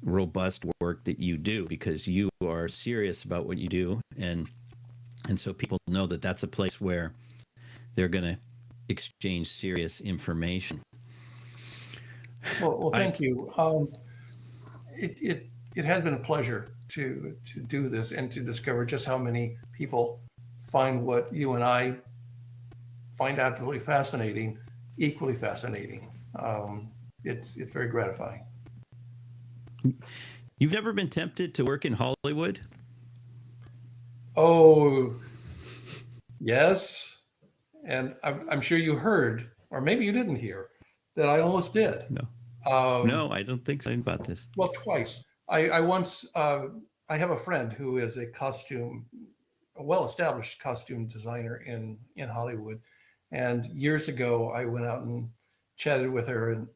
robust work that you do, because you are serious about what you do, and so people know that that's a place where they're going to exchange serious information. Well, thank you. It has been a pleasure to do this and to discover just how many people find what you and I find absolutely fascinating, equally fascinating. It's very gratifying. You've never been tempted to work in Hollywood? Oh, yes. And I'm sure you heard, or maybe you didn't hear, that I almost did. No, I don't think so about this. Well, twice. I once, I have a friend who is a well-established costume designer in Hollywood. And years ago, I went out and chatted with her and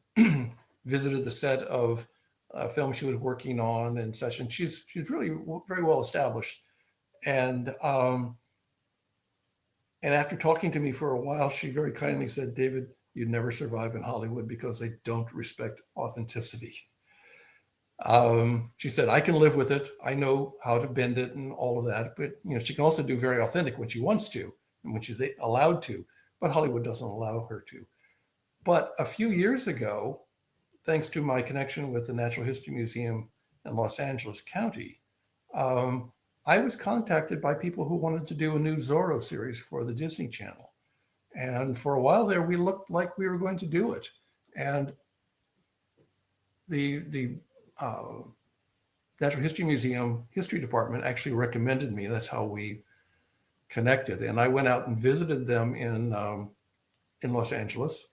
visited the set of a film she was working on and such. And she's really very well established. And after talking to me for a while, she very kindly said, "David, you'd never survive in Hollywood because they don't respect authenticity." She said, "I can live with it. I know how to bend it and all of that. But she can also do very authentic when she wants to and when she's allowed to. But Hollywood doesn't allow her to." But a few years ago, thanks to my connection with the Natural History Museum in Los Angeles County, I was contacted by people who wanted to do a new Zorro series for the Disney Channel. And for a while there, we looked like we were going to do it. And the Natural History Museum History Department actually recommended me. That's how we connected. And I went out and visited them in Los Angeles.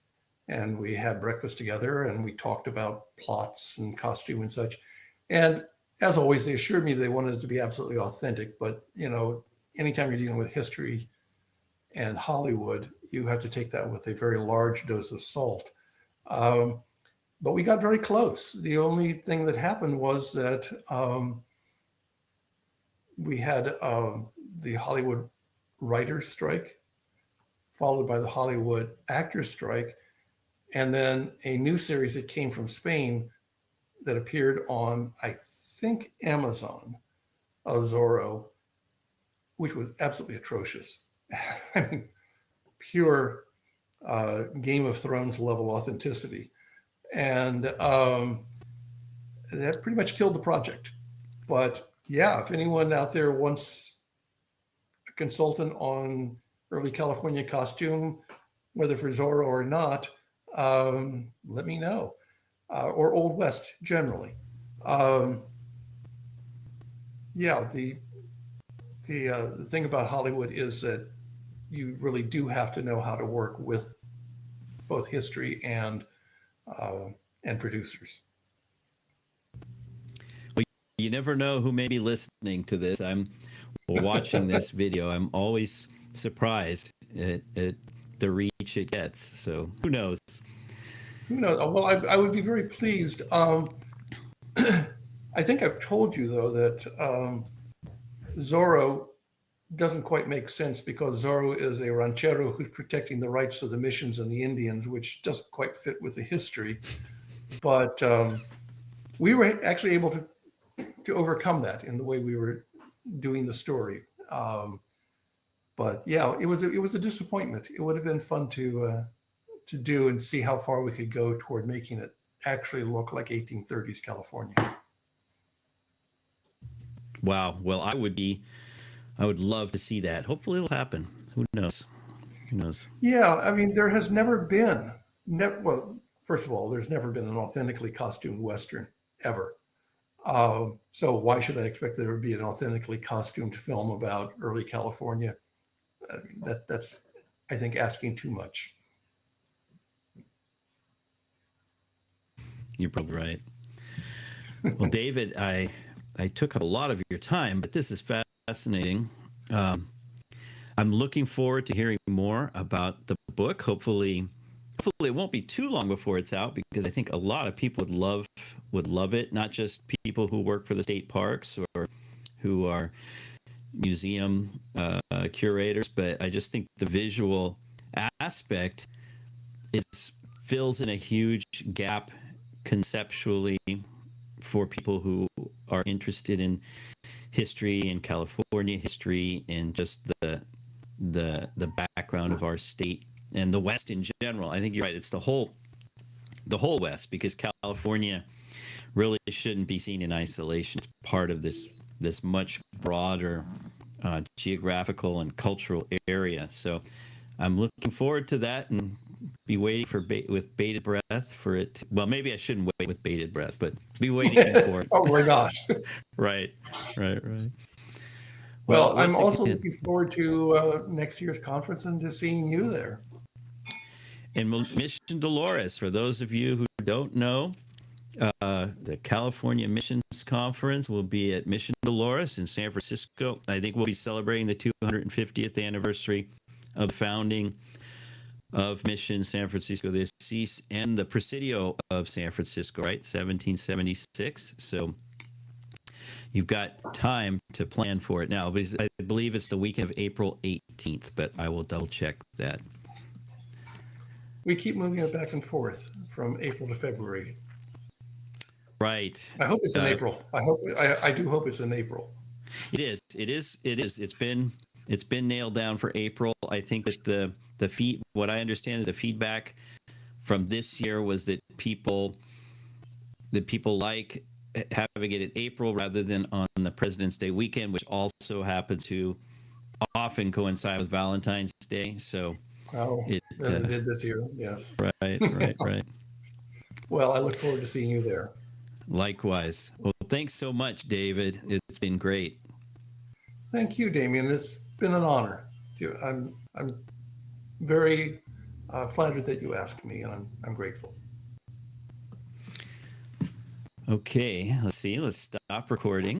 And we had breakfast together and we talked about plots and costume and such. And as always, they assured me they wanted it to be absolutely authentic. But, anytime you're dealing with history and Hollywood, you have to take that with a very large dose of salt. But we got very close. The only thing that happened was that we had the Hollywood writers' strike, followed by the Hollywood actors' strike, and then a new series that came from Spain that appeared on, I think, Amazon, of Zorro, which was absolutely atrocious. I mean, pure Game of Thrones level authenticity. And that pretty much killed the project. But yeah, if anyone out there wants a consultant on early California costume, whether for Zorro or not, let me know. Or Old West generally. The thing about Hollywood is that you really do have to know how to work with both history and producers. Well, you never know who may be listening to this. I'm watching this video. I'm always surprised at the reach it gets. So who knows? Who knows? Well, I would be very pleased. I think I've told you, though, that Zorro doesn't quite make sense because Zorro is a ranchero who's protecting the rights of the missions and the Indians, which doesn't quite fit with the history. But we were actually able to overcome that in the way we were doing the story. But yeah, it was a disappointment. It would have been fun to do and see how far we could go toward making it actually look like 1830s California. Wow. Well, I would love to see that. Hopefully it'll happen. Who knows? Who knows? Yeah, I mean, there has never been, well, first of all, there's never been an authentically costumed Western ever. So why should I expect there would be an authentically costumed film about early California? I mean, that's, I think, asking too much. You're probably right. Well, David, I took up a lot of your time, but this is fascinating. Um, I'm looking forward to hearing more about the book. Hopefully it won't be too long before it's out, because I think a lot of people would love it. Not just people who work for the state parks or who are museum curators, but I just think the visual aspect is fills in a huge gap conceptually for people who are interested in history and California history and just the background of our state and the West in general. I think you're right. It's the whole West, because California really shouldn't be seen in isolation. It's part of this much broader geographical and cultural area. So I'm looking forward to that and be waiting for with bated breath for it. Well, maybe I shouldn't wait with bated breath, but be waiting for it. Oh my gosh. Right. Well, I'm once also again, looking forward to next year's conference and to seeing you there. in Mission Dolores, for those of you who don't know, the California Missions Conference will be at Mission Dolores in San Francisco. I think we'll be celebrating the 250th anniversary of the founding of Mission San Francisco de Asís and the Presidio of San Francisco, right? 1776. So you've got time to plan for it now. I believe it's the weekend of April 18th, but I will double check that. We keep moving it back and forth from April to February. Right. I hope it's in April. I do hope it's in April. It is. It's been nailed down for April. I think that what I understand is the feedback from this year was that people like having it in April rather than on the President's Day weekend, which also happens to often coincide with Valentine's Day. So it did this year. Yes. Right. Well, I look forward to seeing you there. Likewise. Well, thanks so much, David. It's been great. Thank you, Damian. It's been an honor. I'm very flattered that you asked me, and I'm grateful. Okay, let's see. Let's stop recording.